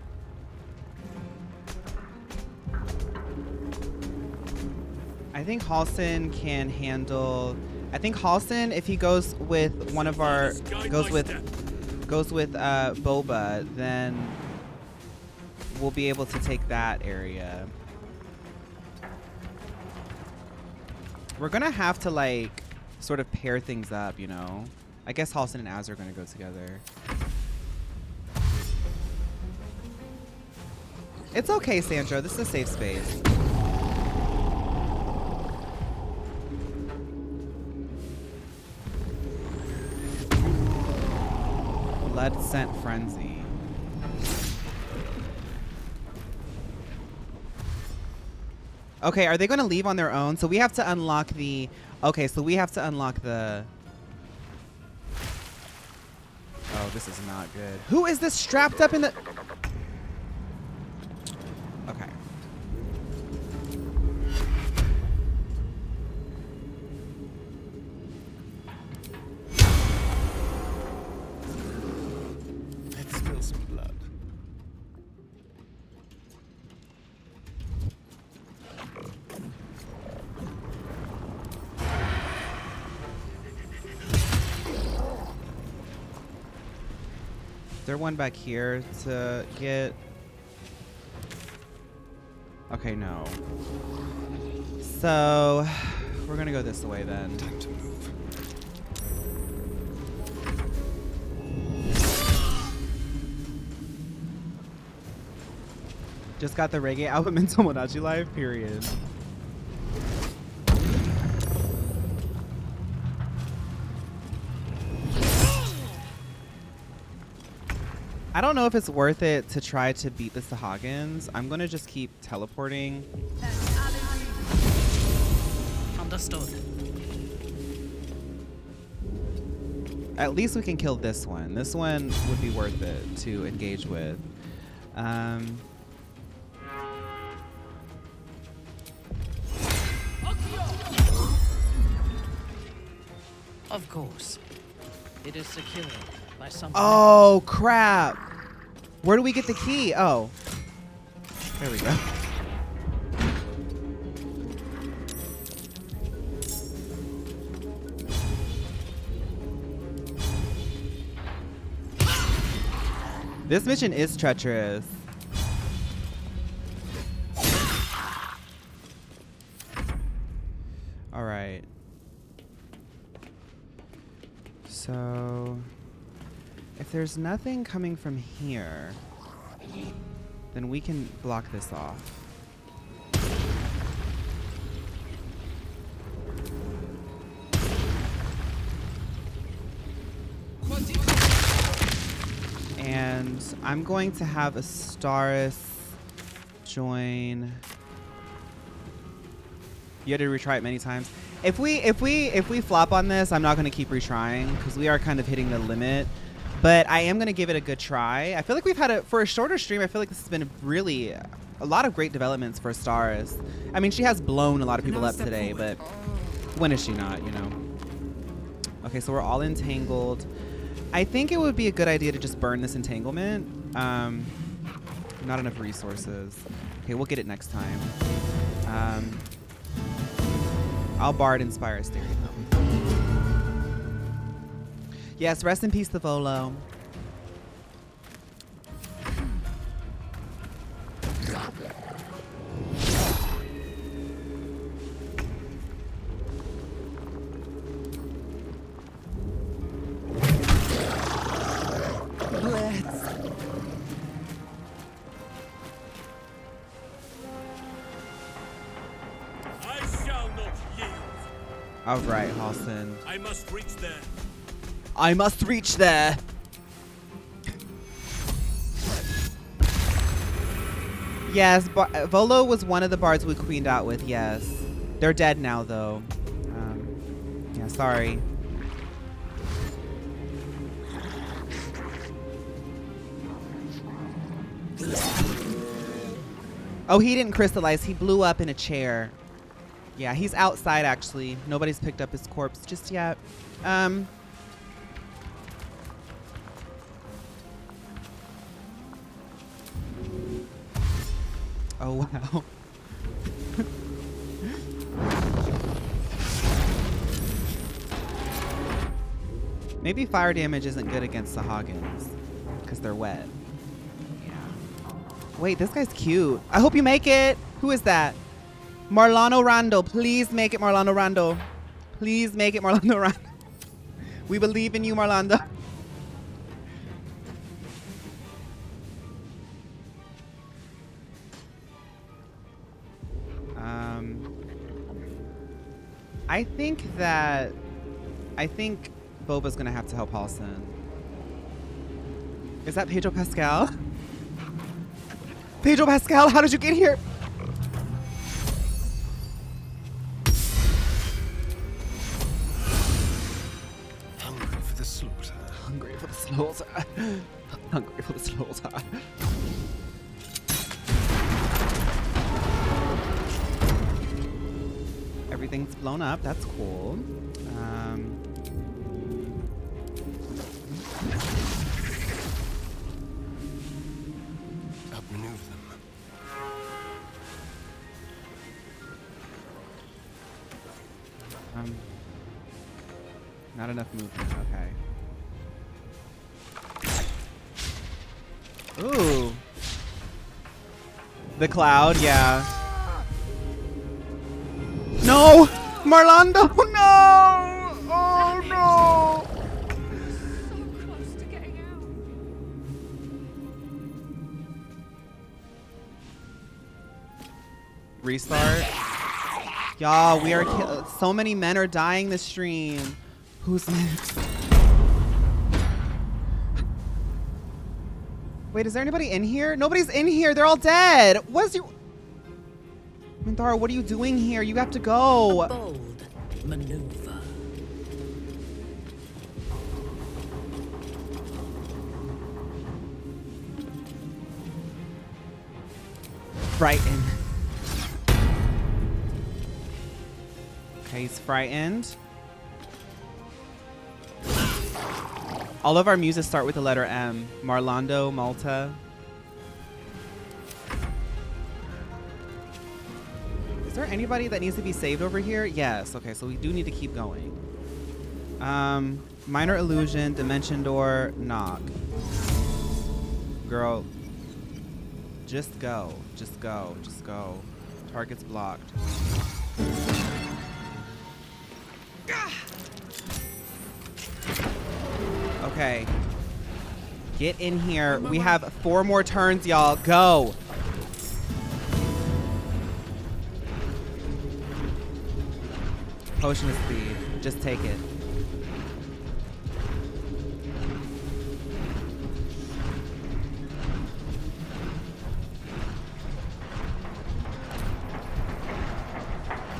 I think Halston can handle. I think Halston, if he goes with one of our, goes with Boba, then we'll be able to take that area. We're gonna have to like sort of pair things up, you know. I guess Halston and Az are gonna go together. It's okay, Sandro. This is a safe space. Blood Scent Frenzy. Okay, are they going to leave on their own? So we have to unlock the... Okay, so we have to unlock the... Oh, this is not good. Who is this strapped up in the... Okay. Let's spill some blood. Is there one back here to get? Okay, no. So we're gonna go this way then. Time to move. Just got the reggae album in Tomodachi Life, period. I don't know if it's worth it to try to beat the Sahagins. I'm gonna just keep teleporting. Understood. At least we can kill this one. This one would be worth it to engage with. Of course. It is secured by some... Oh, crap. Where do we get the key? Oh. There we go. This mission is treacherous. All right. So, if there's nothing coming from here, then we can block this off. And I'm going to have Astaris join. You had to retry it many times. If we flop on this, I'm not going to keep retrying because we are kind of hitting the limit. But I am going to give it a good try. I feel like we've had for a shorter stream, I feel like this has been really a lot of great developments for Astaris. I mean, she has blown a lot of people up today, but when is she not, you know? Okay, so we're all entangled. I think it would be a good idea to just burn this entanglement. Not enough resources. Okay, we'll get it next time. I'll Bard Inspire Stereo. Yes, rest in peace, the Volo. All right, Halson. I must reach there. I must reach there. Yes, Volo was one of the bards we queened out with, yes. They're dead now, though. Yeah, sorry. Oh, he didn't crystallize. He blew up in a chair. Yeah, he's outside, actually. Nobody's picked up his corpse just yet. Oh, wow. Maybe fire damage isn't good against Sahagins because they're wet. Yeah. Wait, this guy's cute. I hope you make it. Who is that? Marlano Rando. Please make it Marlano Rando. Please make it Marlano Rando. We believe in you, Marlando. I think Boba's gonna have to help Halson. Is that Pedro Pascal? Pedro Pascal, how did you get here? Hungry for the slaughter. Hungry for the slaughter. Hungry for the slaughter. Everything's blown up. That's cool. Outmaneuver them. Not enough movement. Okay. Ooh. The cloud, yeah. No! Marlando, no! Oh no! So close to getting out. Restart. Y'all, we are so many men are dying this stream. Who's next? Wait, is there anybody in here? Nobody's in here. They're all dead. What's your... Minthara, what are you doing here? You have to go. A bold maneuver. Frightened. Okay, he's frightened. All of our muses start with the letter M. Marlando, Malta. Is there anybody that needs to be saved over here? Yes. Okay, so we do need to keep going. Minor illusion, dimension door, knock. Girl, just go. Just go. Just go. Target's blocked. Okay. Get in here. We have 4 more turns, y'all. Go. Potion of speed. Just take it.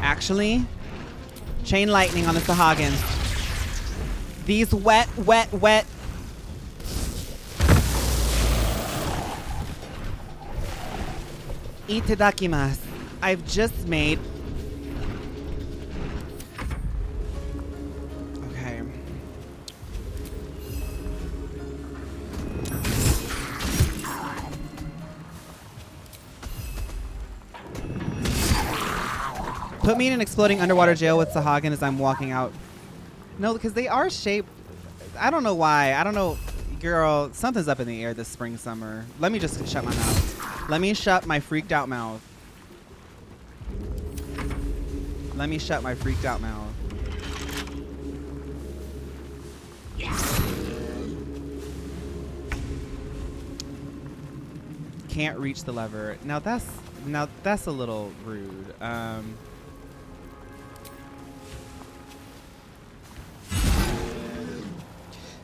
Actually, chain lightning on the Sahagin. These wet. Itadakimasu. I've just made... Okay. Put me in an exploding underwater jail with Sahagin as I'm walking out. No, because they are shaped. I don't know why. I don't know. Girl, something's up in the air this spring, summer. Let me just shut my mouth. Let me shut my freaked out mouth. Let me shut my freaked out mouth. Can't reach the lever. Now that's a little rude.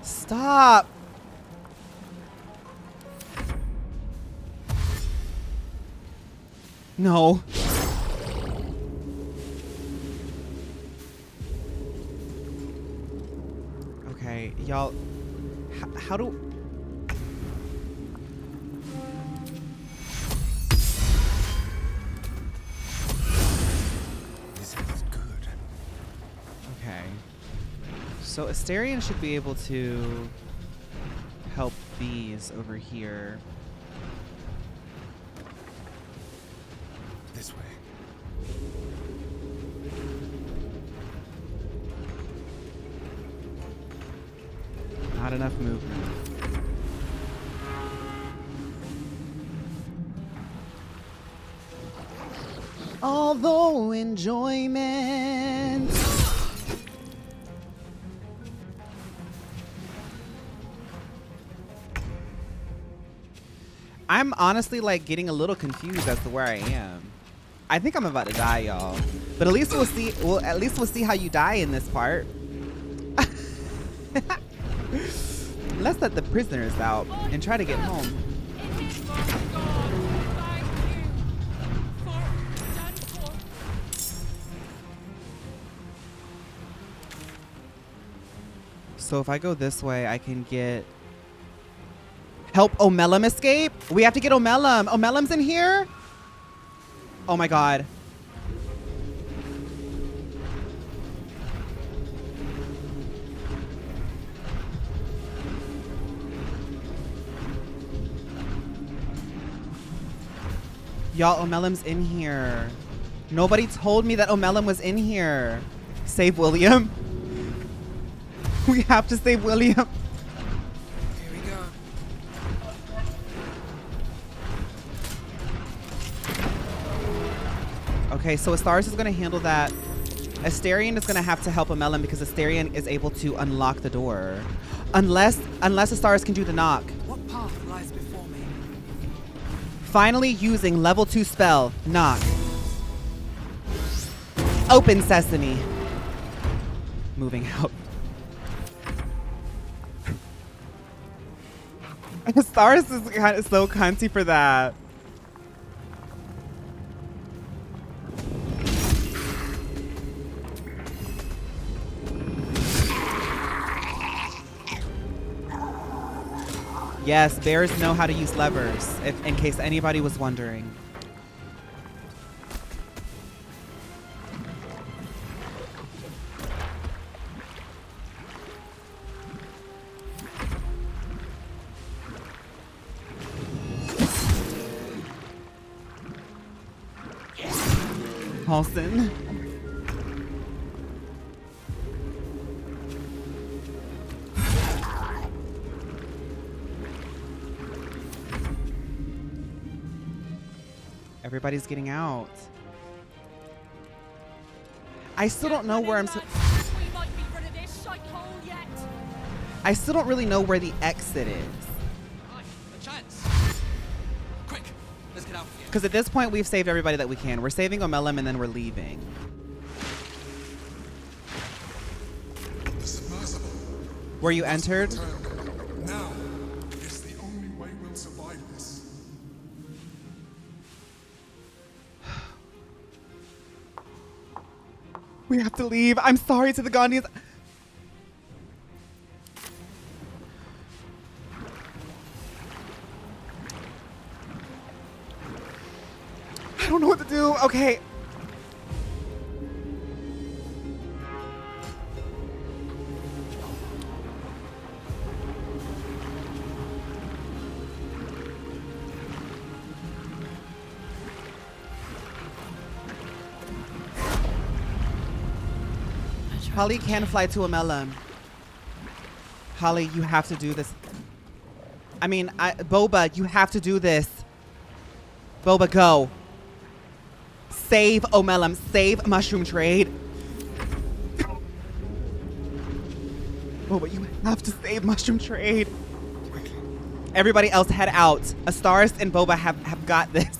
Stop. No. Okay, y'all. How do... This is good. Okay. So Asterion should be able to help these over here. This way. Not enough movement. Although enjoyment. I'm honestly like getting a little confused as to where I am. I think I'm about to die, y'all. But at least we'll see. Well, at least we'll see how you die in this part. Let's let the prisoners out and try to get home. So if I go this way, I can get... Help Omelum escape? We have to get Omelum. Omelum's in here? Oh my god. Y'all, Omelum's in here. Nobody told me that Omelum was in here. Save William. We have to save William. Here we go. Okay, so Astaris is going to handle that. Astarion is going to have to help Omelum because Astarion is able to unlock the door. Unless Astaris can do the knock. What path lies before me? Finally using level 2 spell, knock. Open sesame. Moving out. Astaris is kind of so cunty for that. Yes, bears know how to use levers, in case anybody was wondering. Halston. Everybody's getting out. I still don't know where I still don't really know where the exit is. Because at this point, we've saved everybody that we can. We're saving Omelum and then we're leaving. Where you entered? Now is the only way we'll survive this. We have to leave. I'm sorry to the Gondians. I don't know what to do. Okay. Holly can fly to Omelum. Holly, you have to do this. I mean, Boba, you have to do this. Boba, go. Save Omelum. Save Mushroom Trade. Boba, you have to save Mushroom Trade. Everybody else head out. Astaris and Boba have got this.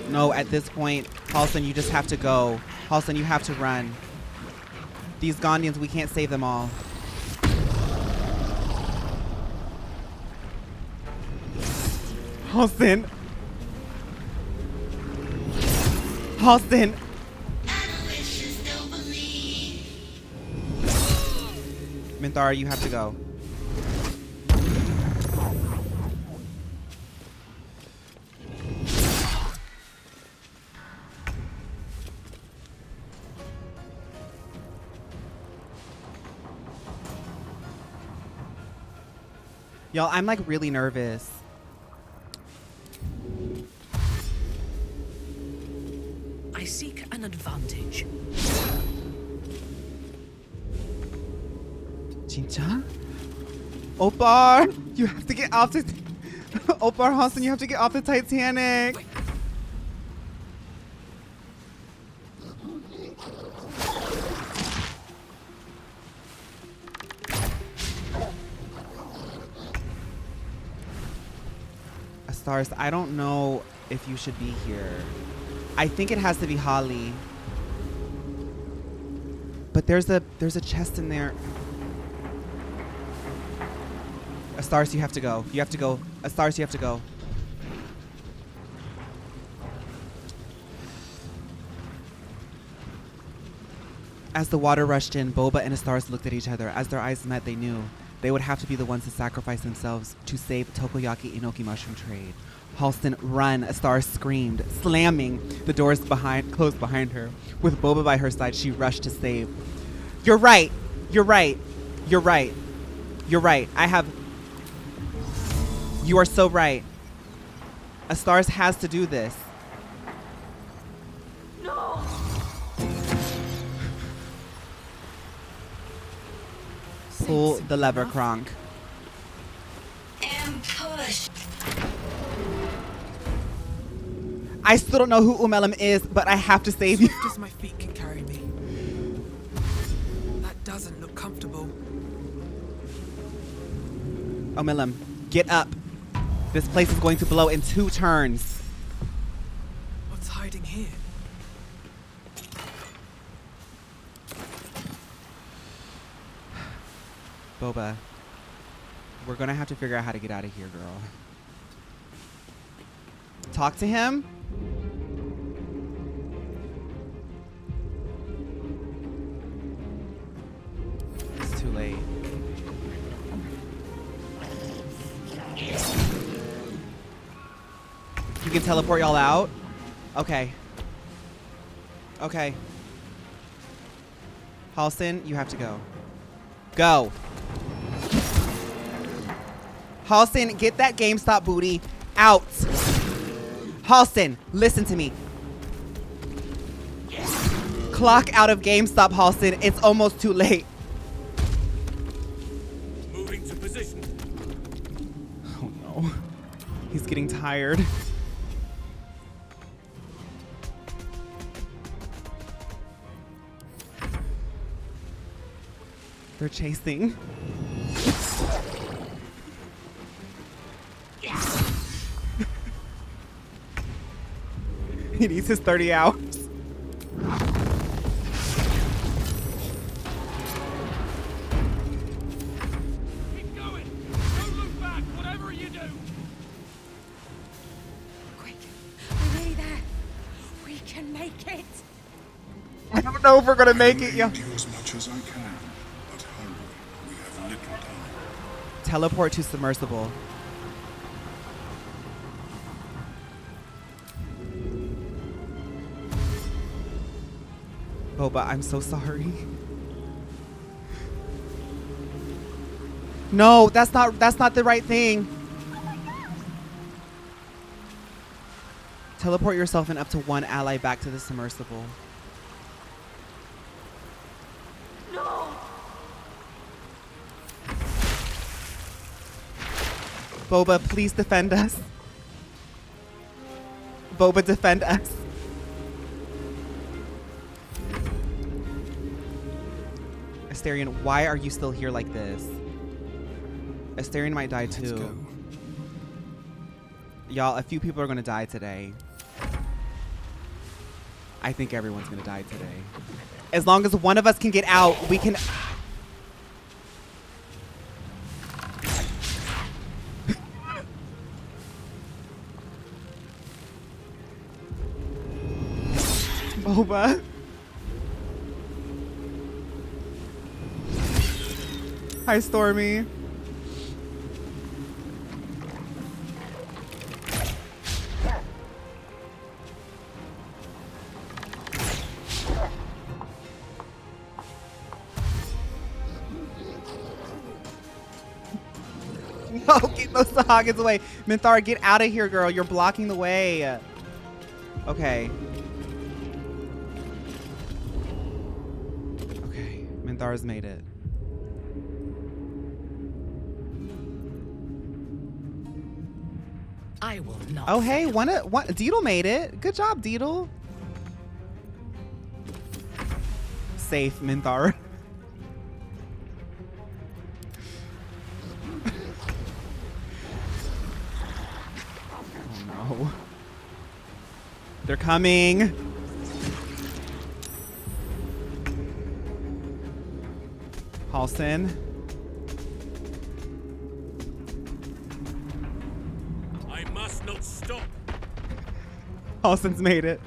No, at this point, Halston, you just have to go. Halston, you have to run. These Gondians, we can't save them all. Halston. Halston. Minthara, you have to go. Y'all, I'm like really nervous. I seek an advantage. Jincha? Opar, you have to get off the... Opar Halston, you have to get off the Titanic. Stars, I don't know if you should be here. I think it has to be Holly. But there's a chest in there. Astars, you have to go. You have to go. Astars, you have to go. As the water rushed in, Boba and Astars looked at each other. As their eyes met, they knew they would have to be the ones to sacrifice themselves to save Tokoyaki Inoki mushroom trade. Halston, run, Astars screamed, slamming the doors closed behind her. With Boba by her side, she rushed to save. You're right. You're right. You're right. You're right. You are so right. Astars has to do this. No. Pull the lever, Kronk. And push. I still don't know who Umelim is, but I have to save you. Swift as my feet can carry me. That doesn't look comfortable. Umelim, get up. This place is going to blow in 2 turns. What's hiding here? Boba, we're gonna have to figure out how to get out of here, girl. Talk to him? It's too late. You can teleport y'all out? Okay. Okay. Halston, you have to go. Go. Halston, get that GameStop booty out. Halston, listen to me. Clock out of GameStop, Halston. It's almost too late. Moving to position. Oh no. He's getting tired. They're chasing. He needs his 30 hours. Keep going. Don't look back, whatever you do. Quick, we're nearly there. We can make it. I don't know if we're gonna make it, yo. Do as much as I can, but hurry. We have little time. Teleport to submersible. Boba, I'm so sorry. No, that's not the right thing. Teleport yourself and up to 1 ally back to the submersible. No. Boba, please defend us. Boba, defend us. Astarion, why are you still here like this? Astarion might die too. Y'all, a few people are gonna die today. I think everyone's gonna die today. As long as one of us can get out, we can... Boba. Hi, Stormy. No, get those Sahagins away. Minthara, get out of here, girl. You're blocking the way. Okay. Okay, Minthara's made it. I will not. Oh, hey, one Deedle made it. Good job, Deedle. Safe, Minthara. Oh no. They're coming. Halson. I must not stop. Halson's made it.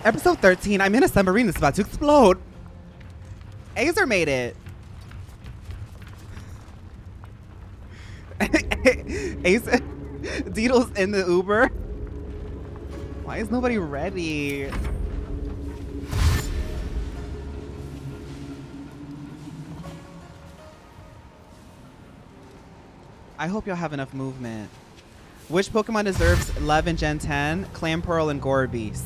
Episode 13. I'm in a submarine that's about to explode. Azer made it. Azer. Deedle's in the Uber. Why is nobody ready? I hope y'all have enough movement. Which Pokemon deserves love in Gen 10? Clamperl and Gorebeast.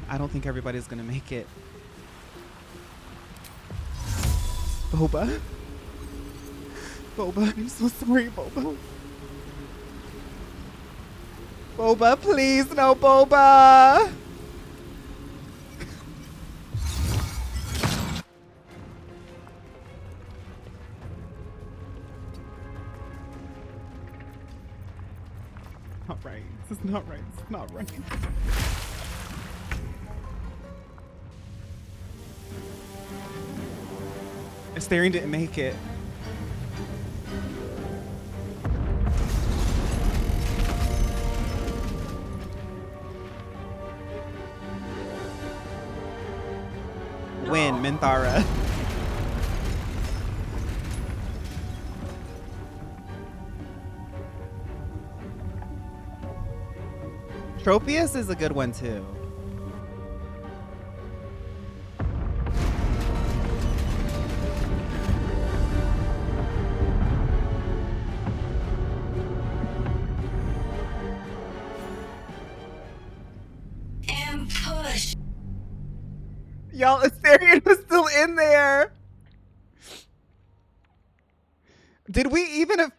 I don't think everybody's gonna make it. Boba. Boba, I'm so sorry, Boba. Boba, please, no Boba. Not right. This is not right. This is not right. Astarion didn't make it. Win, Minthara. Tropius is a good one too. And push. Y'all, Astarion was still in there. Did we even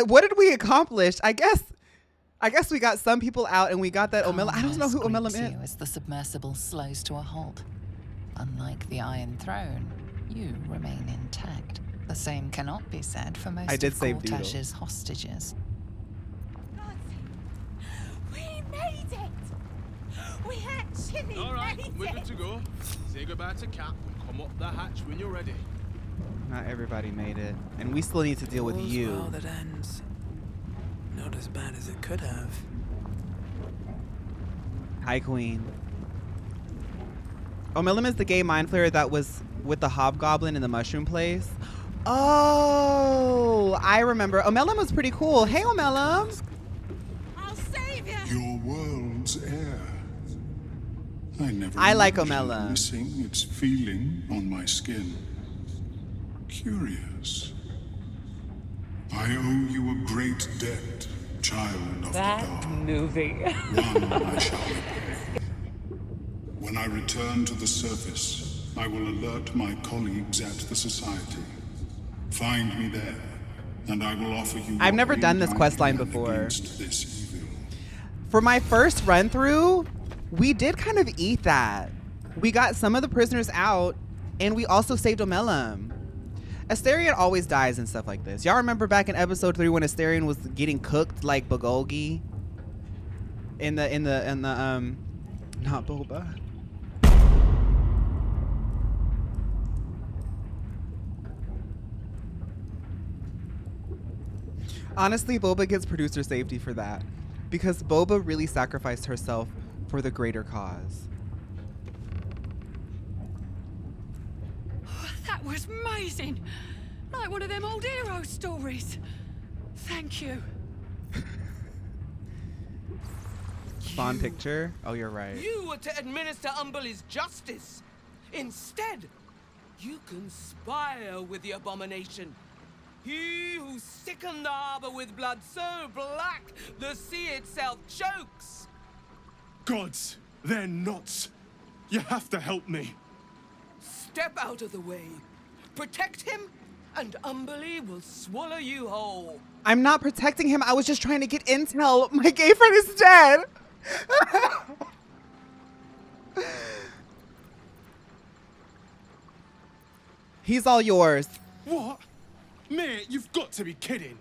what did we accomplish? I guess we got some people out and we got that Omelum. I don't know who Omelum is. As the submersible slows to a halt. Unlike the Iron Throne, you remain intact. The same cannot be said for most of Cortash's hostages. We made it! We actually All right, made we're it! good to go. Say goodbye to Cap and come up the hatch when you're ready. Not everybody made it, and we still need to deal with you. Well, that ends not as bad as it could have. Hi, Queen. Omelum is the gay mind flayer that was with the hobgoblin in the mushroom place. Oh, I remember. Omelum was pretty cool. Hey, Omelum. I'll save you! Your world's air. I like Omelum. Missing its feeling on my skin. Curious. I owe you a great debt, child of the dark. Movie. One I shall repay. When I return to the surface, I will alert my colleagues at the Society. Find me there, and I will offer you. I've never done this quest line before. For my first run through, we did kind of eat that. We got some of the prisoners out, and we also saved Omelum. Astarion always dies and stuff like this. Y'all remember back in episode 3 when Astarion was getting cooked like Bulgogi? In the not Boba. Honestly, Boba gets producer safety for that. Because Boba really sacrificed herself for the greater cause. That was amazing! Like one of them old hero stories. Thank you. Spawn picture? Oh, you're right. You were to administer Umberlee's justice. Instead, you conspire with the abomination. He who sickened the harbor with blood so black the sea itself chokes. Gods, they're nuts. You have to help me. Step out of the way. Protect him, and Umberlee will swallow you whole. I'm not protecting him. I was just trying to get intel. My gay friend is dead. He's all yours. What? Mate, you've got to be kidding.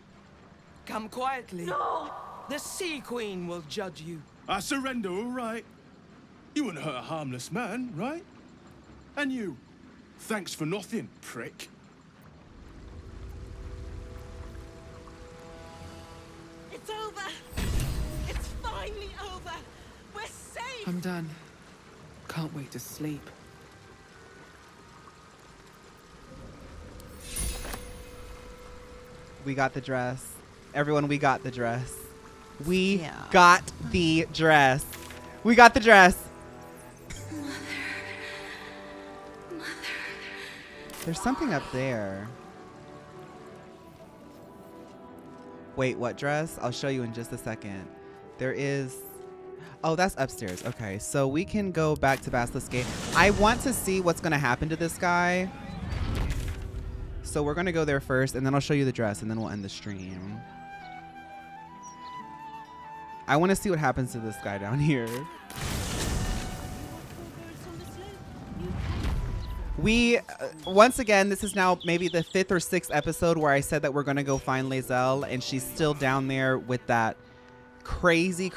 Come quietly. No. The Sea Queen will judge you. I surrender, all right. You wouldn't hurt a harmless man, right? And you, thanks for nothing, prick. It's over. It's finally over. We're safe. I'm done. Can't wait to sleep. We got the dress. Everyone, we got the dress. We got the dress. We got the dress. There's something up there. Wait, what dress? I'll show you in just a second. There is... Oh, that's upstairs. Okay, so we can go back to Basilisk Gate. I want to see what's going to happen to this guy. So we're going to go there first, and then I'll show you the dress, and then we'll end the stream. I want to see what happens to this guy down here. We, once again, this is now maybe the 5th or 6th episode where I said that we're going to go find Lae'zel, and she's still down there with that crazy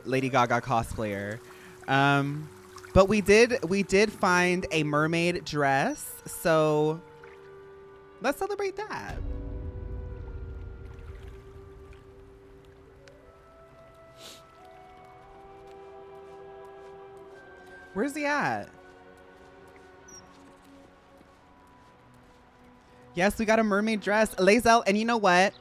Lady Gaga cosplayer. But we did find a mermaid dress, so let's celebrate that. Where's he at? Yes, we got a mermaid dress. Lae'zel, and you know what?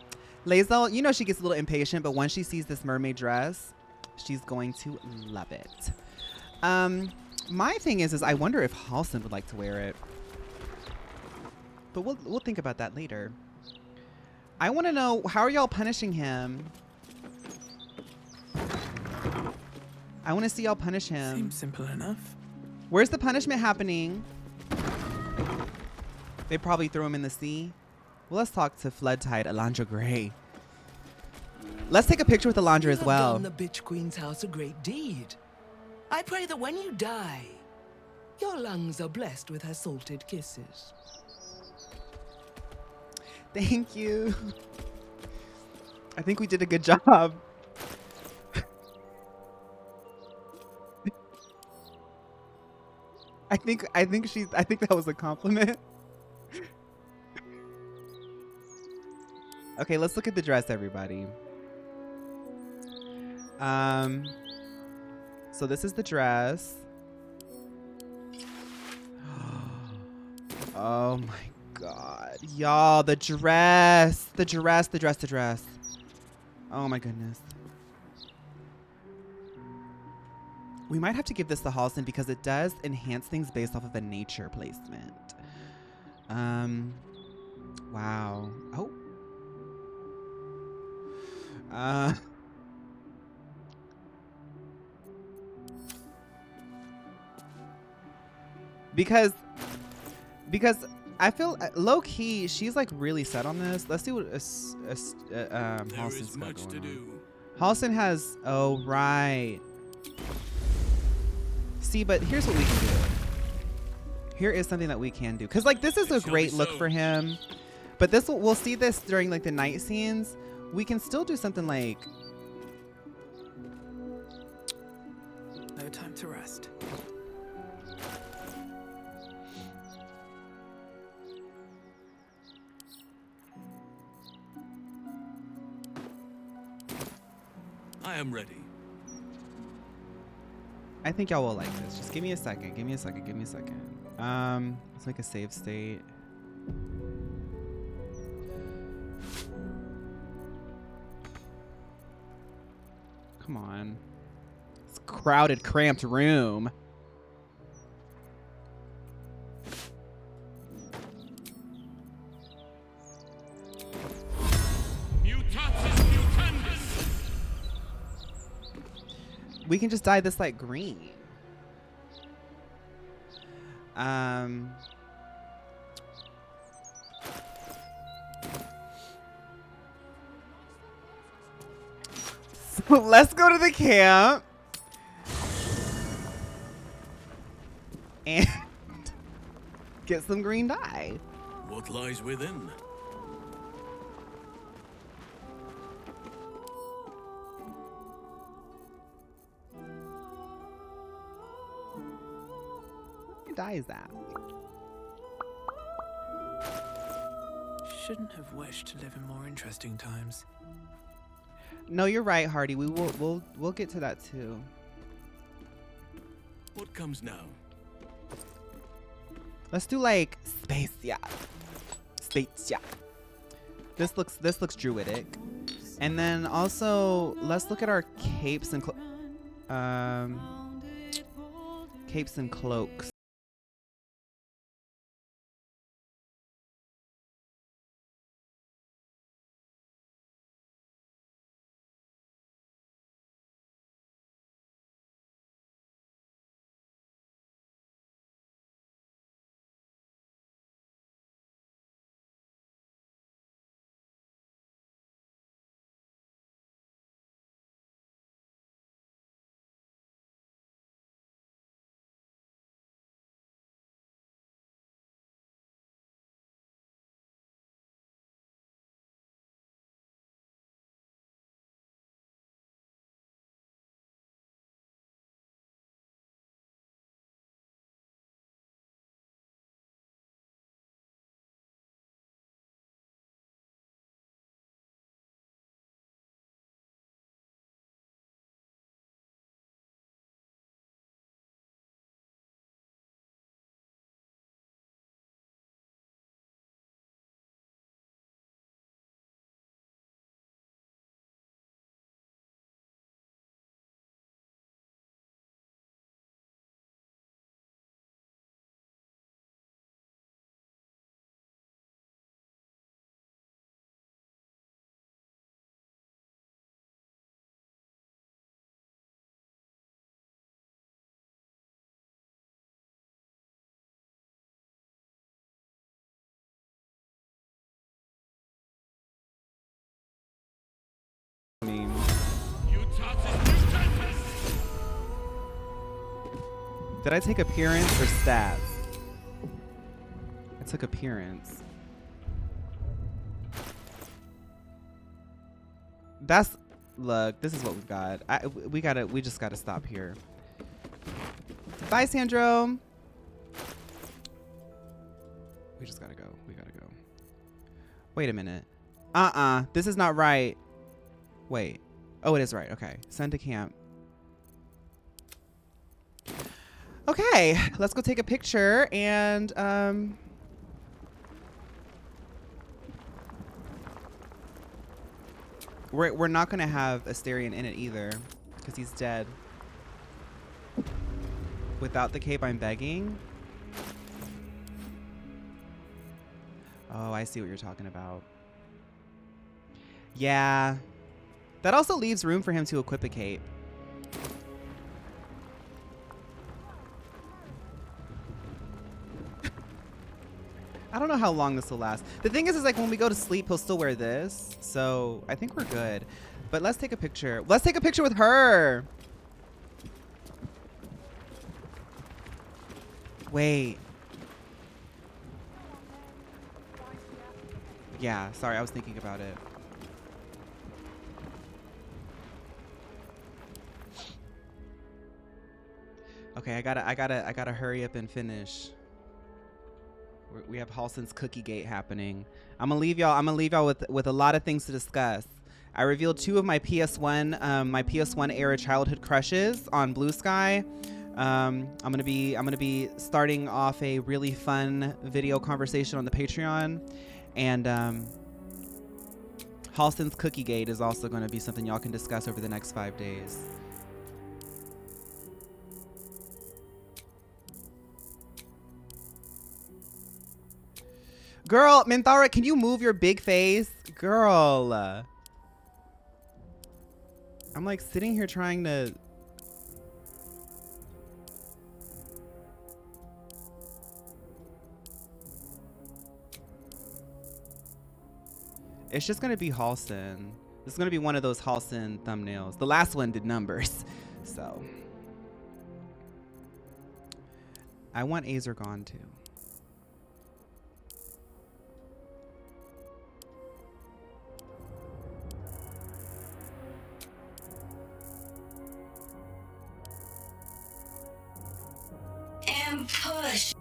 Lae'zel, you know she gets a little impatient, but once she sees this mermaid dress, she's going to love it. My thing is I wonder if Halsin would like to wear it. But we'll think about that later. I want to know, how are y'all punishing him? I want to see y'all punish him. Seems simple enough. Where's the punishment happening? They probably threw him in the sea. Well, let's talk to Floodtide Alondra Grey. Let's take a picture with Alondra as well. You have done the Bitch Queen's house a great deed. I pray that when you die, your lungs are blessed with her salted kisses. Thank you. I think we did a good job. I think that was a compliment. Okay, let's look at the dress, everybody. So this is the dress. Oh my God. Y'all, the dress. Oh my goodness. We might have to give this to Halsin because it does enhance things based off of the nature placement. Wow. Oh. Because I feel low key she's like really set on this. Let's see what Halsin's got going on. Halsin has, oh right. See, but here's what we can do. Here is something that we can do, because like this is a great look for him, but this we'll see this during like the night scenes. We can still do something like no time to rest. I am ready. I think y'all will like this. Just give me a second. Let's make a save state. Come on. It's a crowded, cramped room. We can just dye this like green. So let's go to the camp and get some green dye. What lies within? die is that? Shouldn't have wished to live in more interesting times. No, you're right, Hardy. We'll get to that too. What comes now? Let's do like space, yeah. Space, yeah. This looks druidic. And then also let's look at our capes and capes and cloaks. Did I take appearance or stats? I took appearance. Look, this is what we've got. We just gotta stop here. Bye, Sandro. We just gotta go. We gotta go. Wait a minute. This is not right. Wait. Oh, it is right. Okay. Send to camp. Okay, let's go take a picture and we're not gonna have Asterion in it either because he's dead. Without the cape, I'm begging. Oh, I see what you're talking about. Yeah, that also leaves room for him to equip a cape. I don't know how long this will last. The thing is like when we go to sleep, he'll still wear this. So I think we're good. But let's take a picture. Let's take a picture with her. Wait. Yeah, sorry, I was thinking about it. Okay, I gotta hurry up and finish. We have Halson's Cookie Gate happening. I'm gonna leave y'all with a lot of things to discuss. I revealed 2 of my PS1 era childhood crushes on Blue Sky. I'm gonna be starting off a really fun video conversation on the Patreon, and Halson's Cookie Gate is also gonna be something y'all can discuss over the next 5 days. Girl, Minthara, can you move your big face? Girl. I'm like sitting here trying to... It's just going to be Halson. This is going to be one of those Halson thumbnails. The last one did numbers. So. I want Azer gone too. And push.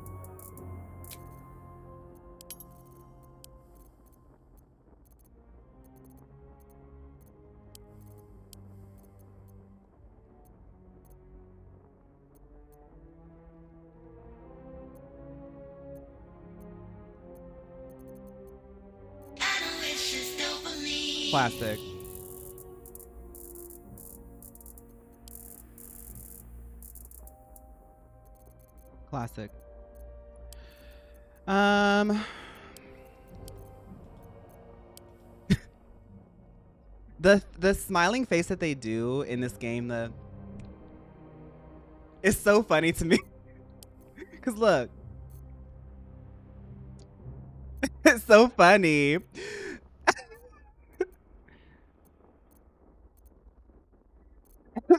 Classic. Classic. The smiling face that they do in this game, it's so funny to me. Cause look, it's so funny.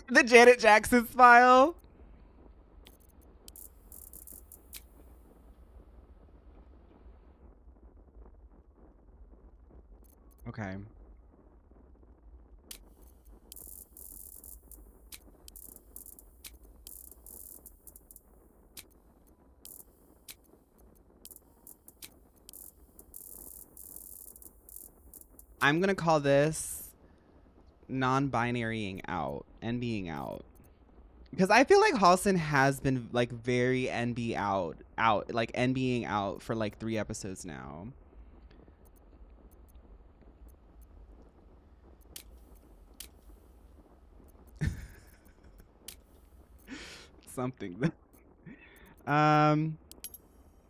The Janet Jackson smile. Okay. I'm gonna call this non-binarying out and being out. Because I feel like Halston has been like very NB out like NBing out for like 3 episodes now. Something.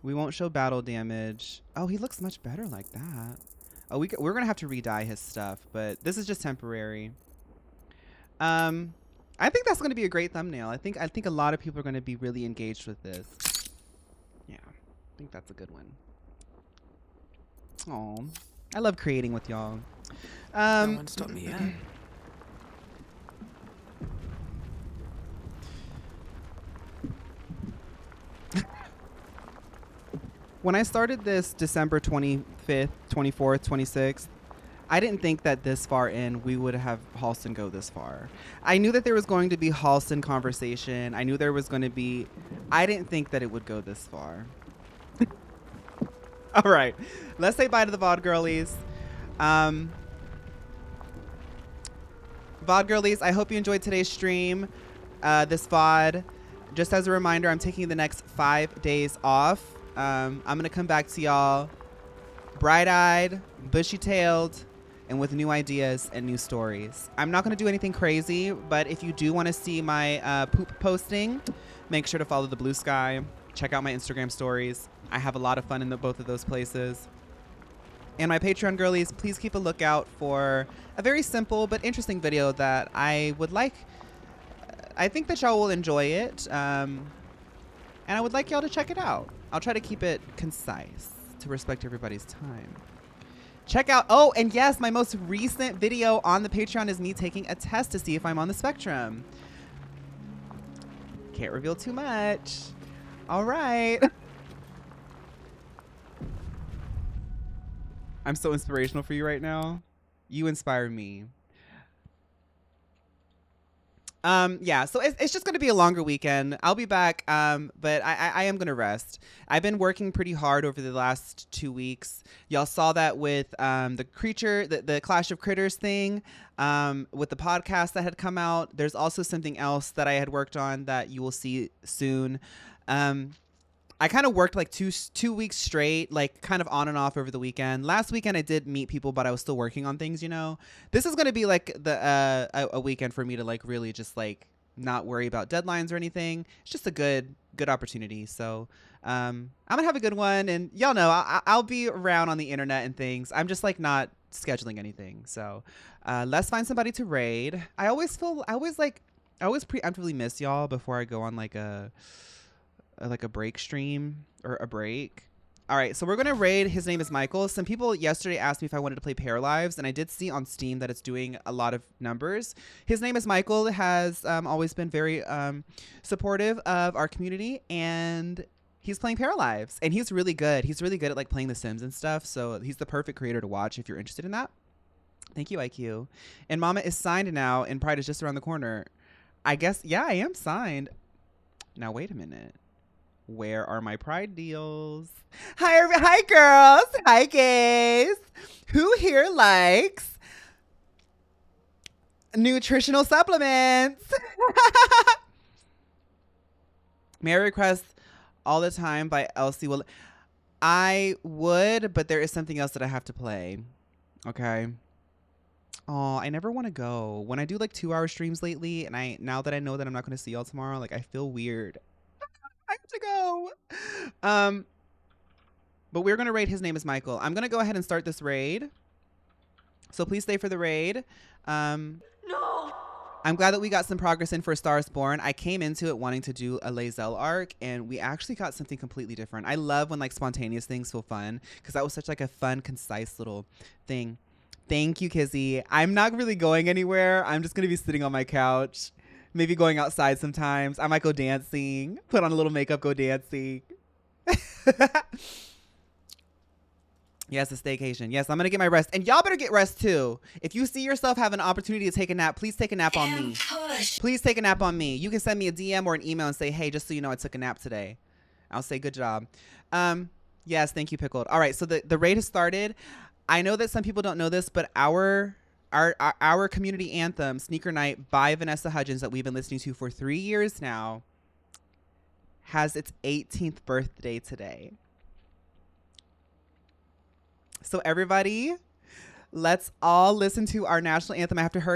We won't show battle damage. Oh, he looks much better like that. Oh, we're gonna have to re-dye his stuff, but this is just temporary. I think that's gonna be a great thumbnail. I think a lot of people are gonna be really engaged with this. Yeah, I think that's a good one. Oh, I love creating with y'all. No one stopped me yet. When I started this December 25th, 24th, 26th, I didn't think that this far in we would have Halston go this far. I knew that there was going to be Halston conversation. I knew there was going to be... I didn't think that it would go this far. All right. Let's say bye to the VOD girlies. VOD girlies, I hope you enjoyed today's stream. This VOD. Just as a reminder, I'm taking the next 5 days off. I'm going to come back to y'all bright-eyed, bushy-tailed, and with new ideas and new stories. I'm not going to do anything crazy, but if you do want to see my poop posting, make sure to follow the Blue Sky. Check out my Instagram stories. I have a lot of fun in both of those places. And my Patreon girlies, please keep a lookout for a very simple but interesting video that I would like. I think that y'all will enjoy it. And I would like y'all to check it out. I'll try to keep it concise to respect everybody's time. Check out, oh, and yes, my most recent video on the Patreon is me taking a test to see if I'm on the spectrum. Can't reveal too much. All right. I'm so inspirational for you right now. You inspire me. Yeah, so it's just going to be a longer weekend. I'll be back, but I am going to rest. I've been working pretty hard over the last 2 weeks. Y'all saw that with the Clash of Critters thing, with the podcast that had come out. There's also something else that I had worked on that you will see soon. I kind of worked like two weeks straight, like kind of on and off over the weekend. Last weekend I did meet people, but I was still working on things, you know. This is going to be like a weekend for me to like really just like not worry about deadlines or anything. It's just a good opportunity. So I'm gonna have a good one, and y'all know I'll be around on the internet and things. I'm just like not scheduling anything. So let's find somebody to raid. I always preemptively miss y'all before I go on like a break stream or a break. All right, so we're gonna raid. His name is Michael. Some people yesterday asked me if I wanted to play Pair Lives, and I did see on Steam that it's doing a lot of numbers. His name is Michael. Has always been very supportive of our community, and he's playing Pair Lives, and he's really good. He's really good at like playing The Sims and stuff. So he's the perfect creator to watch if you're interested in that. Thank you, IQ. And Mama is signed now, and Pride is just around the corner. I guess, yeah, I am signed. Now wait a minute. Where are my Pride deals? Hi girls. Hi gays. Who here likes nutritional supplements? Mary requests all the time by Elsie. Well, I would, but there is something else that I have to play. Okay. Oh, I never want to go. When I do like 2-hour streams lately, and now that I know that I'm not going to see y'all tomorrow, like I feel weird. I have to go. But we're gonna raid. His name is Michael. I'm gonna go ahead and start this raid. So please stay for the raid. No. I'm glad that we got some progress in for Stars Born. I came into it wanting to do a Lae'zel arc, and we actually got something completely different. I love when like spontaneous things feel fun, because that was such like a fun, concise little thing. Thank you, Kizzy. I'm not really going anywhere. I'm just gonna be sitting on my couch, maybe going outside sometimes. I might go dancing, put on a little makeup, go dancing. Yes, a staycation. Yes, I'm going to get my rest. And y'all better get rest too. If you see yourself have an opportunity to take a nap, please take a nap on me. Please take a nap on me. You can send me a DM or an email and say, hey, just so you know, I took a nap today. I'll say good job. Yes, thank you, Pickled. All right, so the raid has started. I know that some people don't know this, but our community anthem, Sneaker Night by Vanessa Hudgens, that we've been listening to for 3 years now, has its 18th birthday today. So everybody, let's all listen to our national anthem. I have to hurry